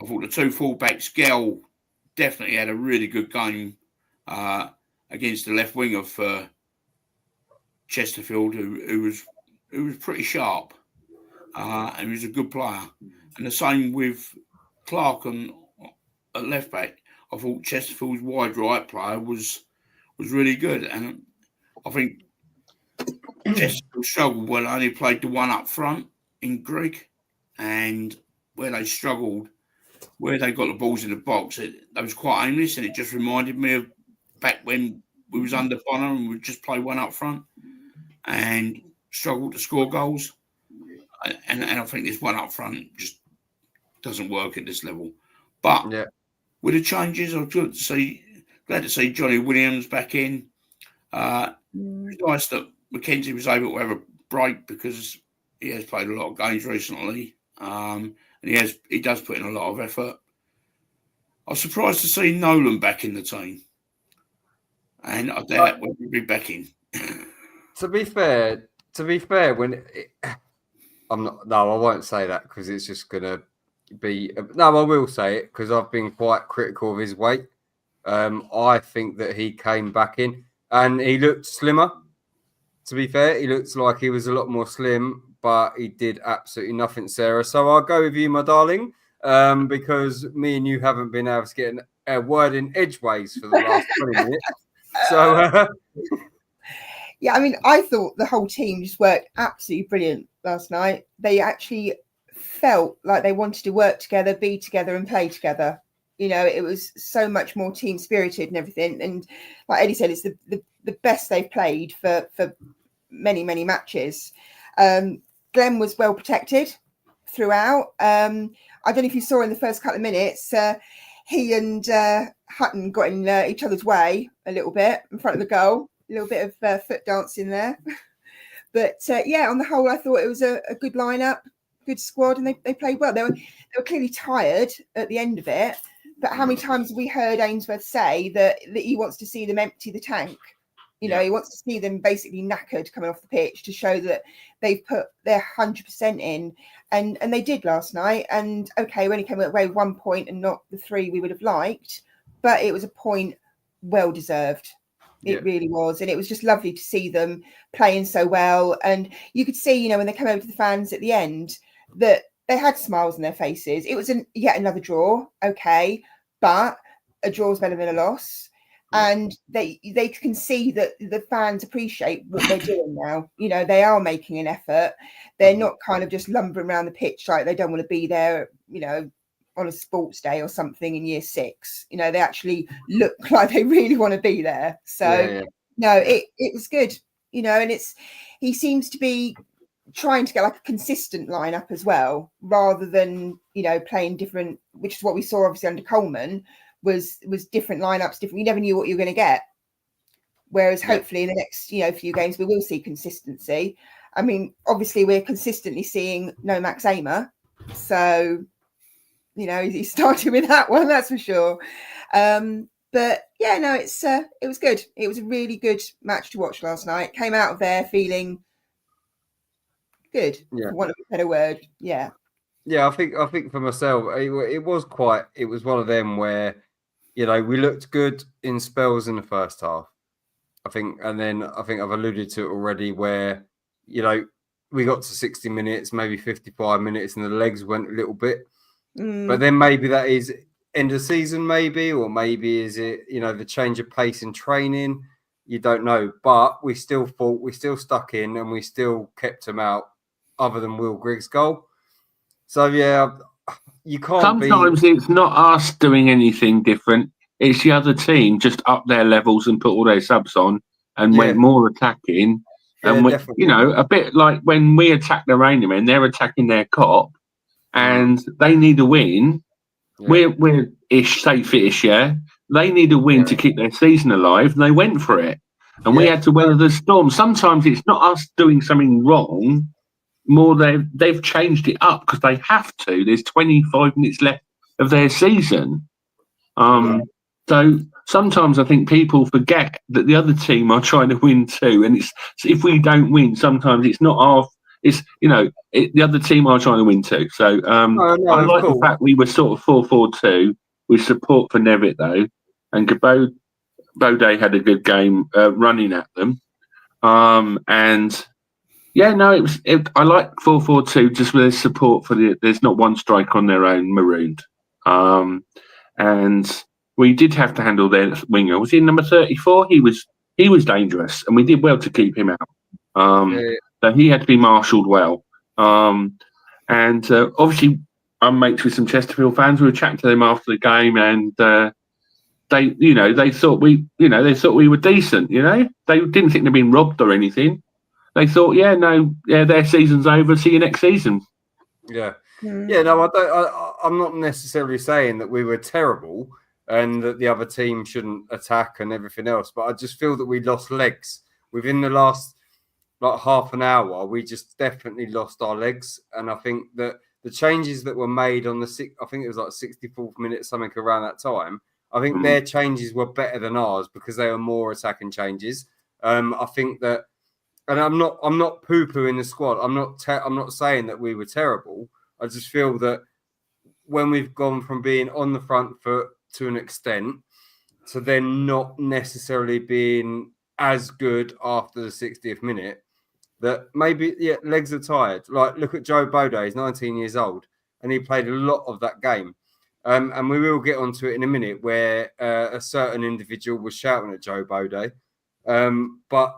I thought the two fullbacks, Gale definitely had a really good game against the left wing of Chesterfield, who was pretty sharp and he was a good player. And the same with Clark at left back. I thought Chesterfield's wide right player was really good, and I think Chesterfield struggled when they only played the one up front in Greg, and where they struggled, where they got the balls in the box, that was quite aimless, and it just reminded me of back when we was under Bonner and we just play one up front and struggled to score goals. And I think this one up front just doesn't work at this level. But with the changes, I'm glad to see Johnny Williams back in. It's nice that Mackenzie was able to have a break because he has played a lot of games recently, and he does put in a lot of effort. I was surprised to see Nolan back in the team, and I doubt we'll be back in. To be fair, I'm not. No, I won't say that because it's just gonna be. No, I will say it because I've been quite critical of his weight. I think that he came back in and he looked slimmer. To be fair, he looks like he was a lot more slim, but he did absolutely nothing, Sarah. So I'll go with you, my darling, because me and you haven't been able to get a word in edgeways for the last 20 minutes. So, yeah, I mean, I thought the whole team just worked absolutely brilliant last night. They actually felt like they wanted to work together, be together, and play together. You know, it was so much more team spirited and everything. And like Eddie said, it's the best they've played for many, many matches. Glenn was well protected throughout. I don't know if you saw in the first couple of minutes, he and Hutton got in each other's way a little bit in front of the goal. A little bit of foot dancing there. But yeah, on the whole, I thought it was a good lineup, good squad, and they played well. They were clearly tired at the end of it. But how many times have we heard Ainsworth say that he wants to see them empty the tank? You know, he wants to see them basically knackered coming off the pitch to show that they've put their 100% in. And they did last night. And okay, we only came away with 1 point and not the 3 we would have liked. But it was a point well deserved. It really was. And it was just lovely to see them playing so well. And you could see, you know, when they came over to the fans at the end, that they had smiles on their faces. It was yet another draw, okay. but a draw is better than a loss. And they can see that the fans appreciate what they're doing now. You know, they are making an effort. They're not kind of just lumbering around the pitch like they don't want to be there, you know, on a sports day or something in year 6. You know, they actually look like they really want to be there. So it was good, you know, and he seems to be trying to get like a consistent lineup as well, rather than, you know, playing different, which is what we saw obviously under Coleman. Was different lineups, different. You never knew what you were going to get. Whereas hopefully in the next, you know, few games we will see consistency. I mean, obviously we're consistently seeing no Max Amer, so you know he started with that one, that's for sure. But yeah, no, it was good. It was a really good match to watch last night. Came out of there feeling good, for want of a better word. Yeah, I think for myself, it was one of them where, you know, we looked good in spells in the first half. I think I've alluded to it already where, you know, we got to 60 minutes, maybe 55 minutes, and the legs went a little bit. But then maybe that is end of season, maybe, or maybe is it, you know, the change of pace in training? You don't know. But we still fought, we still stuck in, and we still kept them out, other than Will Griggs' goal. So, yeah, you can't Sometimes it's not us doing anything different. It's the other team just up their levels and put all their subs on and went more attacking. And, you know, a bit like when we attack the Rainier, they're attacking their cop and they need a win. Yeah. We're safe-ish, yeah? They need a win to keep their season alive, and they went for it. And we had to weather the storm. Sometimes it's not us doing something wrong. More they've changed it up because they have to. There's 25 minutes left of their season. So sometimes I think people forget that the other team are trying to win too. And if we don't win, sometimes it's not the other team are trying to win too. So I like the fact we were sort of 4-4-2 with support for Nevitt though. And Bode had a good game running at them. And yeah, no, I like 4-4-2 just with support for there's not one striker on their own marooned. And we did have to handle their winger. Was he number 34? He was dangerous, and we did well to keep him out. So he had to be marshalled well. And obviously, I'm mates with some Chesterfield fans. We were chatting to them after the game, and they thought we were decent. You know, they didn't think they'd been robbed or anything. They thought, their season's over. See you next season. Yeah. No, I'm not necessarily saying that we were terrible and that the other team shouldn't attack and everything else, but I just feel that we lost legs within the last half an hour. We just definitely lost our legs, and I think that the changes that were made on I think it was like 64th minute, something around that time. I think their changes were better than ours because they were more attacking changes. I think that. And I'm not poo-pooing the squad. I'm not saying that we were terrible. I just feel that when we've gone from being on the front foot to an extent to then not necessarily being as good after the 60th minute, that maybe legs are tired. Like look at Joe Bode. He's 19 years old and he played a lot of that game. And we will get onto it in a minute where a certain individual was shouting at Joe Bode. But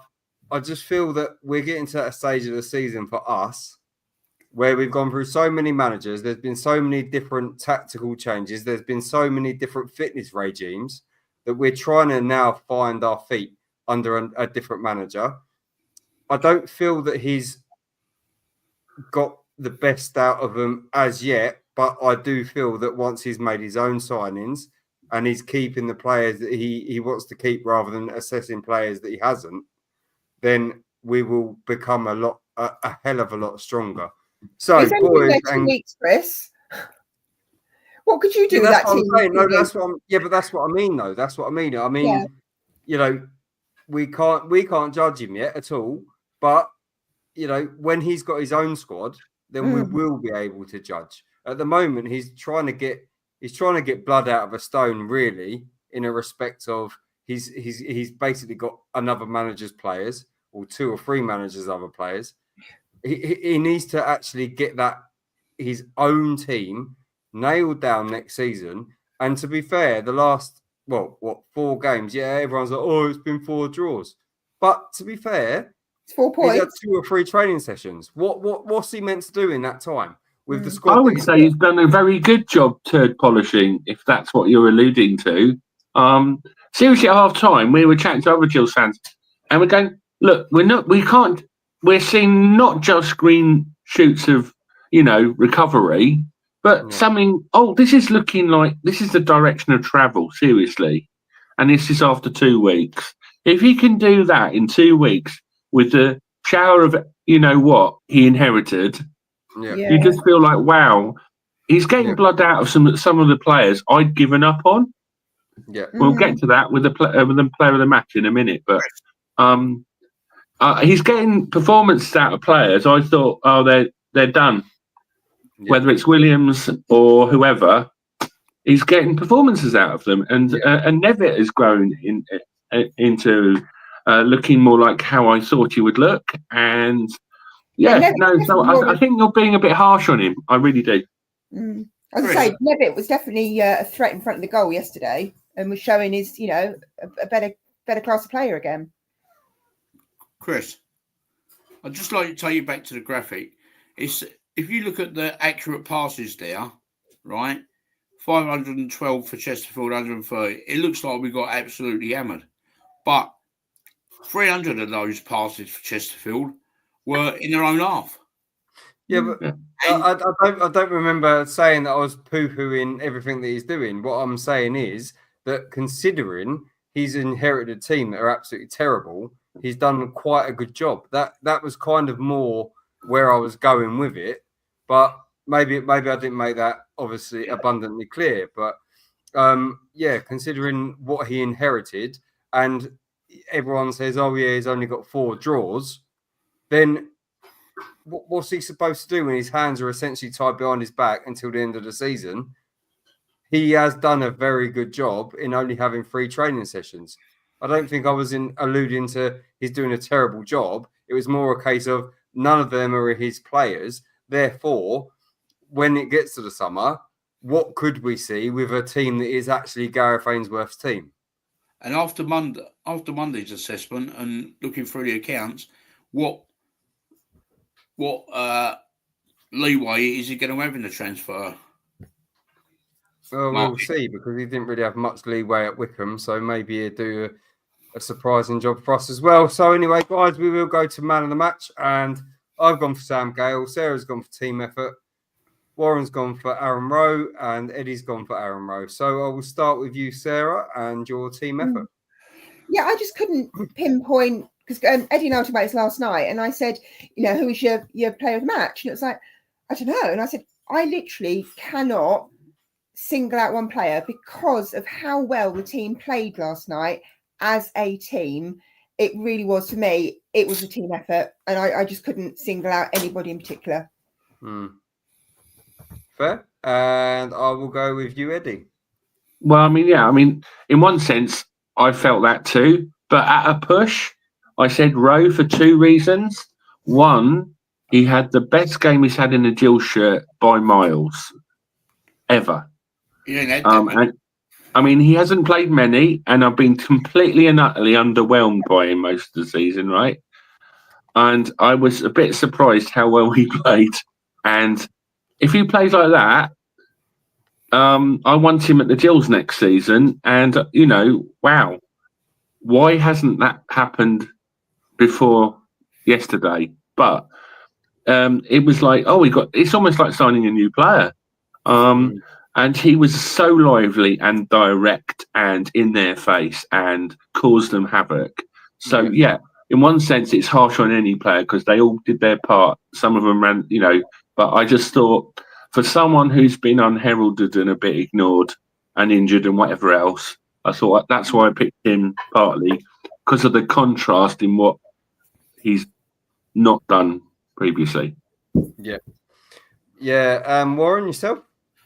I just feel that we're getting to that stage of the season for us where we've gone through so many managers. There's been so many different tactical changes. There's been so many different fitness regimes that we're trying to now find our feet under a different manager. I don't feel that he's got the best out of them as yet, but I do feel that once he's made his own signings and he's keeping the players that he wants to keep rather than assessing players that he hasn't, then we will become a hell of a lot stronger. So, it's only been 2 weeks, Chris. What could you do with that team? No, but that's what I mean, though. That's what I mean. I mean, you know, we can't judge him yet at all. But you know, when he's got his own squad, then we will be able to judge. At the moment, he's trying to get blood out of a stone, really, in a respect of he's basically got another manager's players. Or 2 or 3 managers, other players. He needs to actually get his own team nailed down next season And to be fair, the last 4 games, yeah, everyone's like, oh, it's been 4 draws. But to be fair, It's 4 he's had points. 2 or 3 training sessions. What's he meant to do in that time with the squad? I would say he's done a very good job turd polishing, if that's what you're alluding to. Seriously, at half time, we were chatting to other Gills fans, and we're going, look, we're seeing not just green shoots of, recovery, but something, this is looking like this is the direction of travel, seriously. And this is after 2 weeks. If he can do that in 2 weeks with the shower of, what he inherited, you just feel like, wow, he's getting blood out of some of the players I'd given up on. Yeah, we'll get to that with the player of the match in a minute, but he's getting performances out of players. I thought, they're done. Yeah. Whether it's Williams or whoever, he's getting performances out of them, and Nevitt has grown into looking more like how I thought he would look. And I think you're being a bit harsh on him. I really do. As I say, Nevitt was definitely a threat in front of the goal yesterday, and was showing his, a better class of player again. Chris, I'd just like to take you back to the graphic. If you look at the accurate passes there, right, 512 for Chesterfield, 130. It looks like we got absolutely hammered, but 300 of those passes for Chesterfield were in their own half. Yeah, but I don't remember saying that I was poo-pooing everything that he's doing. What I'm saying is that considering he's inherited a team that are absolutely terrible, he's done quite a good job. That was kind of more where I was going with it, but maybe I didn't make that obviously abundantly clear. But considering what he inherited, and everyone says, oh yeah, he's only got 4 draws, then what's he supposed to do when his hands are essentially tied behind his back until the end of the season? He has done a very good job in only having 3 training sessions. I don't think I was alluding to he's doing a terrible job. It was more a case of none of them are his players. Therefore, when it gets to the summer, what could we see with a team that is actually Gareth Ainsworth's team? And after Monday's assessment and looking through the accounts, what leeway is he going to have in the transfer? Well, we'll see, because he didn't really have much leeway at Wickham, so maybe he'll do a surprising job for us as well. So anyway, guys, we will go to man of the match, and I've gone for Sam Gale, Sarah's gone for team effort, Warren's gone for Aaron Rowe, and Eddie's gone for Aaron Rowe. So I will start with you, Sarah, and your team effort. Yeah, I just couldn't pinpoint, because Eddie and I talked about this last night, and I said, who was your player of the match? And it was like, I don't know. And I said, I literally cannot single out one player because of how well the team played last night as a team. It really was, for me, it was a team effort, and I just couldn't single out anybody in particular. Fair. And I will go with you, Eddie. Well, in one sense, I felt that too, but at a push, I said Rowe for 2 reasons. One, he had the best game he's had in a Gill shirt by miles ever. And he hasn't played many, and I've been completely and utterly underwhelmed by him most of the season, right? And I was a bit surprised how well he played. And if he plays like that, I want him at the Gills next season. And, wow, why hasn't that happened before yesterday? But it was like, it's almost like signing a new player. And he was so lively and direct and in their face and caused them havoc. So, in one sense, it's harsh on any player because they all did their part. Some of them ran, but I just thought for someone who's been unheralded and a bit ignored and injured and whatever else, I thought that's why I picked him, partly because of the contrast in what he's not done previously. Warren, yourself?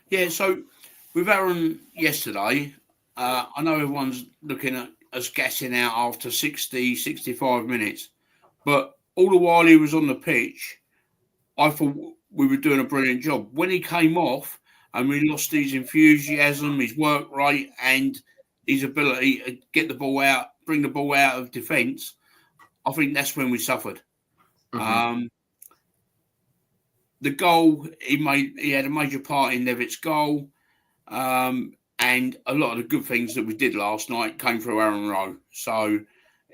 Yeah, so with Aaron yesterday, I know everyone's looking at us gassing out after 60, 65 minutes, but all the while he was on the pitch, I thought we were doing a brilliant job. When he came off and we lost his enthusiasm, his work rate, and his ability to get the ball out, bring the ball out of defence, I think that's when we suffered. Mhm. The goal he had a major part in Levitt's goal, and a lot of the good things that we did last night came through Aaron Rowe. So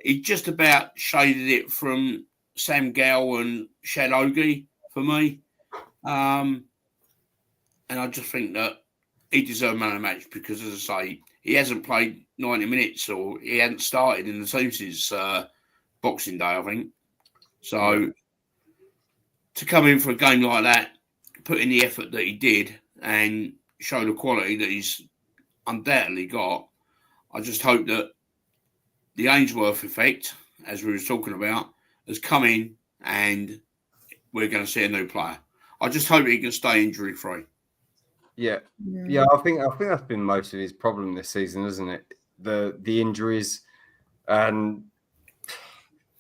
he just about shaded it from Sam Gale and Shad Ogie for me. And I just think that he deserved man of the match because, as I say, he hasn't played 90 minutes or he hadn't started in the team since Boxing Day, I think. So to come in for a game like that, put in the effort that he did and show the quality that he's undoubtedly got, I just hope that the Ainsworth effect, as we were talking about, has come in and we're going to see a new player. I just hope he can stay injury free. Yeah. I think that's been most of his problem this season, isn't it? The injuries and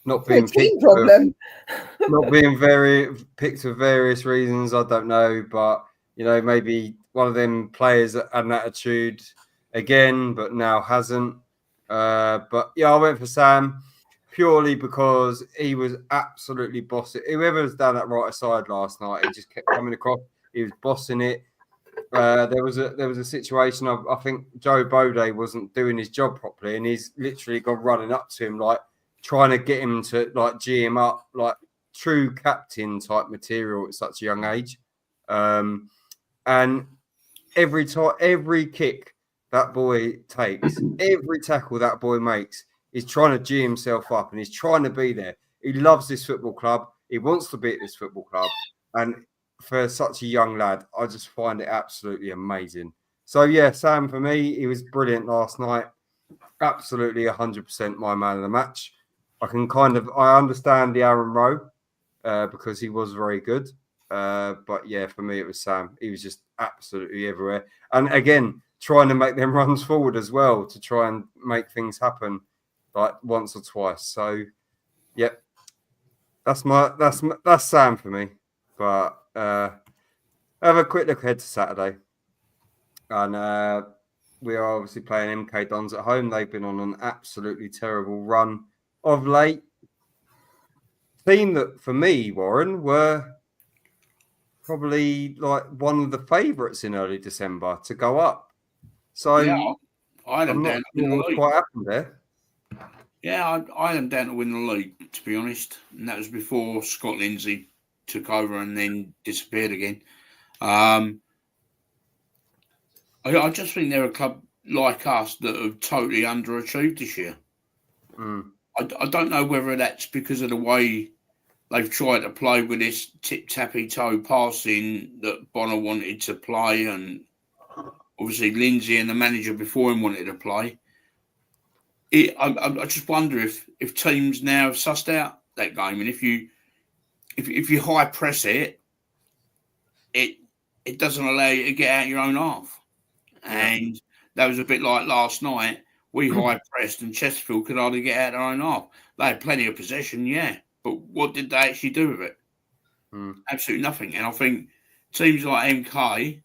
not being team picked problem. not being picked for various reasons. I don't know, but maybe one of them players that had an attitude again, but now hasn't. But yeah, I went for Sam purely because he was absolutely bossing. Whoever was down that right side last night, he just kept coming across. He was bossing it. There was a situation of, I think Joe Bode wasn't doing his job properly, and he's literally gone running up to him, like trying to get him to like G him up, like true captain type material at such a young age. And every kick that boy takes, every tackle that boy makes, he's trying to G himself up and he's trying to be there. He loves this football club. He wants to be at this football club. And for such a young lad, I just find it absolutely amazing. So, yeah, Sam, for me, he was brilliant last night. Absolutely 100% my man of the match. I understand the Aaron Rowe because he was very good. But, yeah, for me, it was Sam. He was just absolutely everywhere. And, again, trying to make them runs forward as well to try and make things happen like once or twice. So, yep, that's Sam for me. But have a quick look ahead to Saturday. And we are obviously playing MK Dons at home. They've been on an absolutely terrible run of late. Team that, for me, Warren, were probably like one of the favourites in early December to go up. So yeah, I had them I'm not down to sure win the what league. quite happened there. Yeah, I had them down to win the league, to be honest. And that was before Scott Lindsay took over and then disappeared again. I just think they're a club like us that have totally underachieved this year. I don't know whether that's because of the way they've tried to play with this tip-tappy-toe passing that Bonner wanted to play, and obviously Lindsay and the manager before him wanted to play. I just wonder if teams now have sussed out that game, and if you high press it doesn't allow you to get out your own half. And that was a bit like last night. We high pressed and Chesterfield could hardly get out their own half. They had plenty of possession, yeah, but what did they actually do with it? Absolutely nothing. And I think teams like MK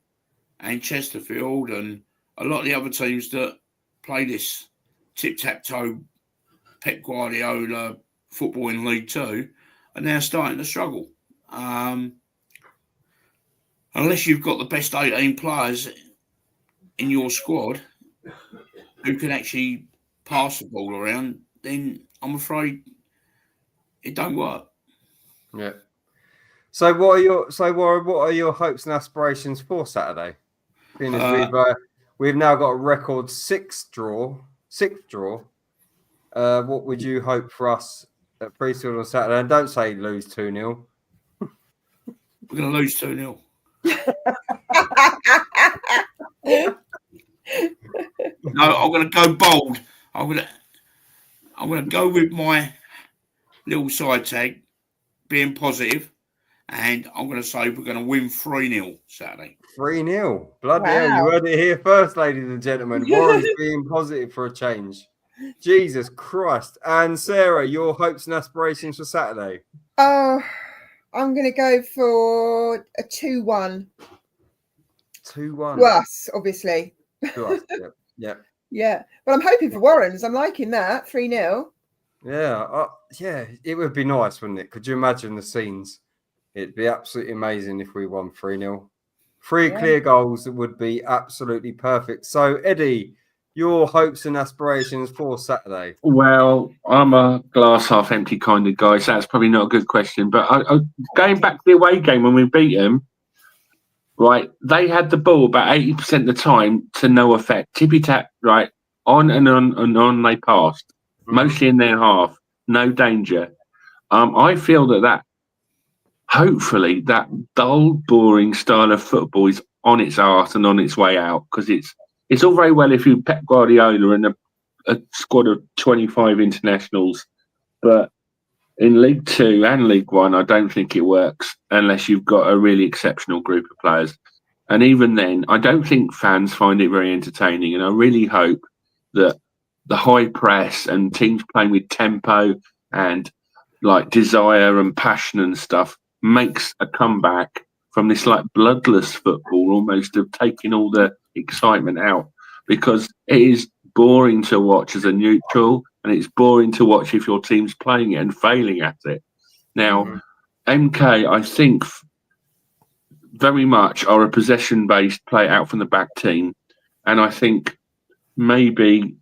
and Chesterfield and a lot of the other teams that play this tip-tap-toe Pep Guardiola football in League Two are now starting to struggle. Unless you've got the best 18 players in your squad who can actually pass the ball around, then I'm afraid it don't work. Yeah. So what are your hopes and aspirations for Saturday? Being as we've now got a record sixth draw. What would you hope for us at Priestfield on Saturday? And don't say lose 2-0. We're going to lose 2-0. No, I'm going to go bold. I'm going to go with my little side tag, being positive, and I'm going to say we're going to win 3-0 Saturday. 3-0. Bloody hell! You heard it here first, ladies and gentlemen. Warren's being positive for a change. Jesus Christ! And Sarah, your hopes and aspirations for Saturday? I'm going to go for a 2-1. 2-1. To us, obviously. To us. Yep. Yep. Yeah. Well, I'm hoping for Warren's. I'm liking that. 3-0. Yeah. Yeah. It would be nice, wouldn't it? Could you imagine the scenes? It'd be absolutely amazing if we won 3-0. Three clear goals would be absolutely perfect. So, Eddie, your hopes and aspirations for Saturday? Well, I'm a glass half empty kind of guy, so that's probably not a good question. But going back to the away game when we beat them, right, they had the ball about 80% of the time to no effect. Tippy tap, right, on and on and on they passed, mostly in their half, no danger. I feel that hopefully that dull, boring style of football is on its arse and on its way out, because it's all very well if you Pep Guardiola and a squad of 25 internationals, but in League Two and League One, I don't think it works unless you've got a really exceptional group of players. And even then, I don't think fans find it very entertaining. And I really hope that the high press and teams playing with tempo and like desire and passion and stuff makes a comeback from this like bloodless football, almost of taking all the excitement out, because it is boring to watch as a neutral, and it's boring to watch if your team's playing it and failing at it. Now, MK, I think, very much are a possession-based play out from the back team, and I think maybe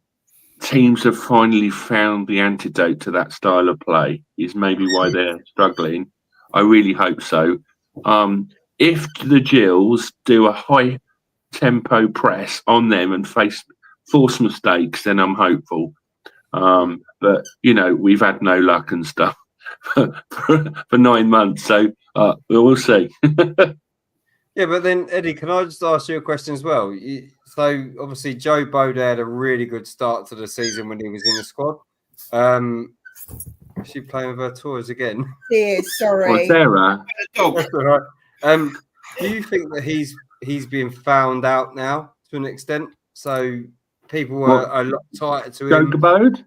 teams have finally found the antidote to that style of play, is maybe why they're struggling. I really hope so. If the Gills do a high-tempo press on them and force mistakes, then I'm hopeful. But, you know, we've had no luck and stuff for 9 months, so we'll see. Yeah, but then, Eddie, can I just ask you a question as well? So, obviously, Joe Bode had a really good start to the season when he was in the squad. Is she playing with her toys again? He is, sorry. Well, Sarah. That's all right. Do you think that he's being found out now to an extent? So people were a lot tighter to him. Joe Bode?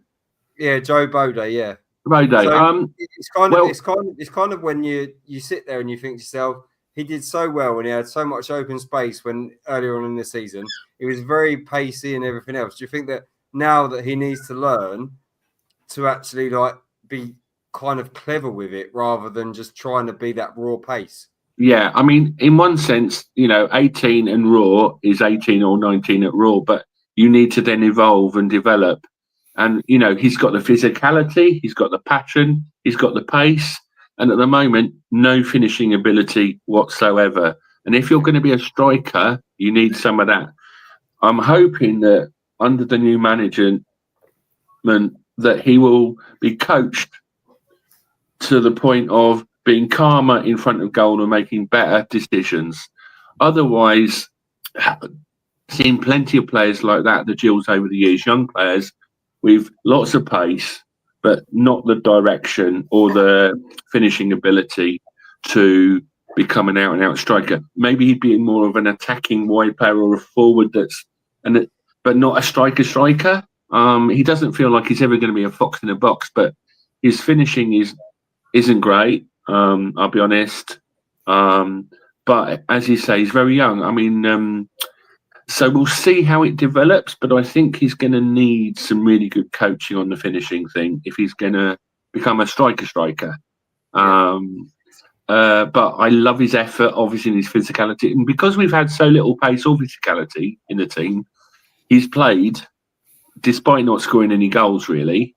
Yeah, Joe Bode. Yeah, Bode. So it's kind of when you sit there and you think to yourself, he did so well and he had so much open space when earlier on in the season. He was very pacey and everything else. Do you think that now that he needs to learn to actually like be kind of clever with it rather than just trying to be that raw pace? Yeah, I mean, in one sense, you know, 18 and raw is 18 or 19 at raw, but you need to then evolve and develop. And, you know, he's got the physicality, he's got the passion, he's got the pace, and at the moment, no finishing ability whatsoever. And if you're going to be a striker, you need some of that. I'm hoping that under the new management that he will be coached to the point of being calmer in front of goal and making better decisions. Otherwise, seen plenty of players like that, the Gills over the years, young players with lots of pace, but not the direction or the finishing ability to become an out-and-out striker. Maybe he'd be more of an attacking wide player or a forward but not a striker. He doesn't feel like he's ever going to be a fox in a box, but his finishing isn't great. I'll be honest. But as you say, he's very young. I mean, so we'll see how it develops, but I think he's going to need some really good coaching on the finishing thing if he's going to become a striker. But I love his effort, obviously, and his physicality. And because we've had so little pace or physicality in the team, he's played despite not scoring any goals, really.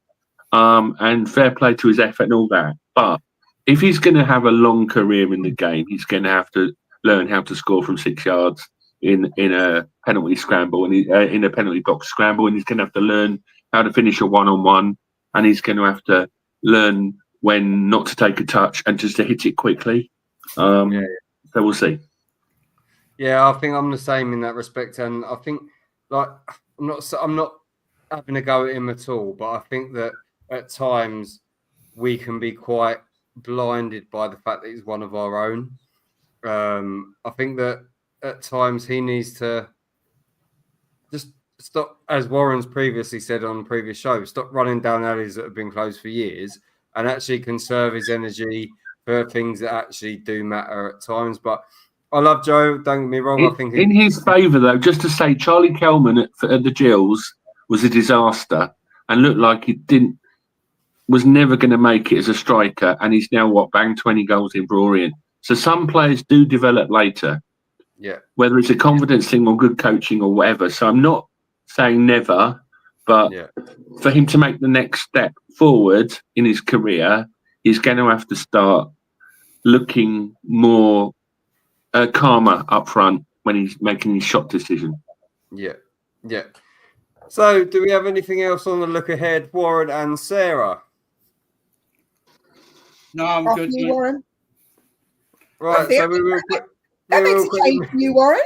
And fair play to his effort and all that. But if he's going to have a long career in the game, he's going to have to learn how to score from 6 yards in a penalty scramble and in a penalty box scramble, and he's going to have to learn how to finish a one-on-one, and he's going to have to learn when not to take a touch and just to hit it quickly. So we'll see. Yeah, I think I'm the same in that respect, and I think like I'm not having a go at him at all, but I think that at times we can be quite blinded by the fact that he's one of our own. I think that at times he needs to just stop, as Warren's previously said on previous shows, stop running down alleys that have been closed for years and actually conserve his energy for things that actually do matter at times. But I love Joe. Don't get me wrong. I think In his favour, though, just to say, Charlie Kelman at the Gills was a disaster and looked like he was never going to make it as a striker, and he's now banged 20 goals in Orient. So some players do develop later. Yeah. Whether it's a confidence thing or good coaching or whatever. So I'm not saying never, but for him to make the next step forward in his career, he's going to have to start looking more calmer up front when he's making his shot decision. Yeah. So, do we have anything else on the look ahead, Warren and Sarah? No, I'm Off good. you, mate. Warren. Right, so we will. That makes a change from you, Warren.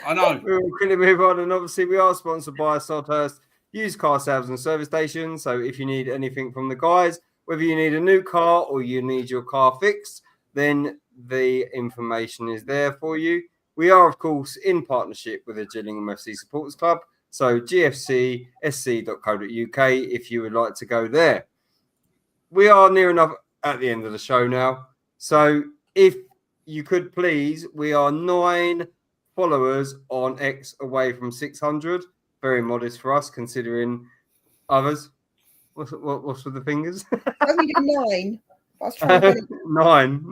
I know. We will quickly move on, and obviously we are sponsored by Sodhurst Used Car Sales and Service Station. So if you need anything from the guys, whether you need a new car or you need your car fixed, then the information is there for you. We are, of course, in partnership with the Gillingham FC Supporters Club. So gfcsc.co.uk if you would like to go there. We are near enough at the end of the show now. So if you could please, we are 9 followers on X away from 600. Very modest for us, considering others. What's with the fingers? I was doing 9. I was trying to get it. 9.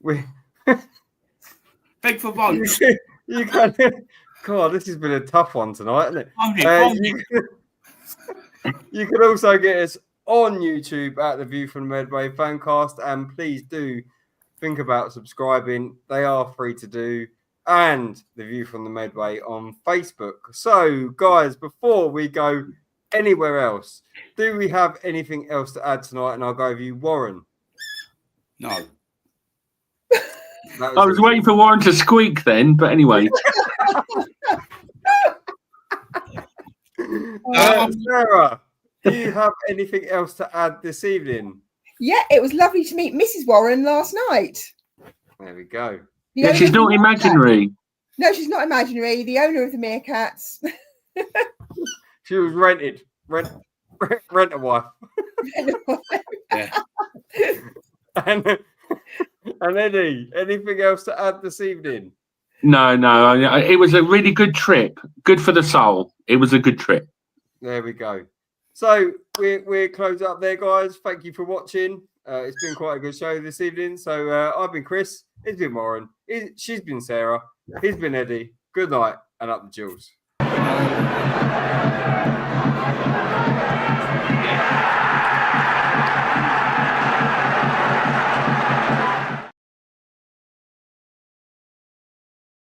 We Big for votes. you can. God, this has been a tough one tonight, isn't it? You can also get us on YouTube at the View from the Medway Fancast, and please do think about subscribing. They are free to do, and the View from the Medway on Facebook. So, guys, before we go anywhere else, do we have anything else to add tonight? And I'll go with you, Warren. No. I was waiting for Warren to squeak then, but anyway. Sarah, do you have anything else to add this evening? Yeah, it was lovely to meet Mrs. Warren last night. There we go. Yeah, she's not imaginary. No, she's not imaginary. The owner of the Meerkats. She was rented. Rent a wife. Yeah. And Eddie, anything else to add this evening? No. It was a really good trip. Good for the soul. It was a good trip. There we go. So we're closed up there, guys. Thank you for watching. It's been quite a good show this evening. So I've been Chris. It's been Warren. She's been Sarah. He's been Eddie. Good night and up the jewels.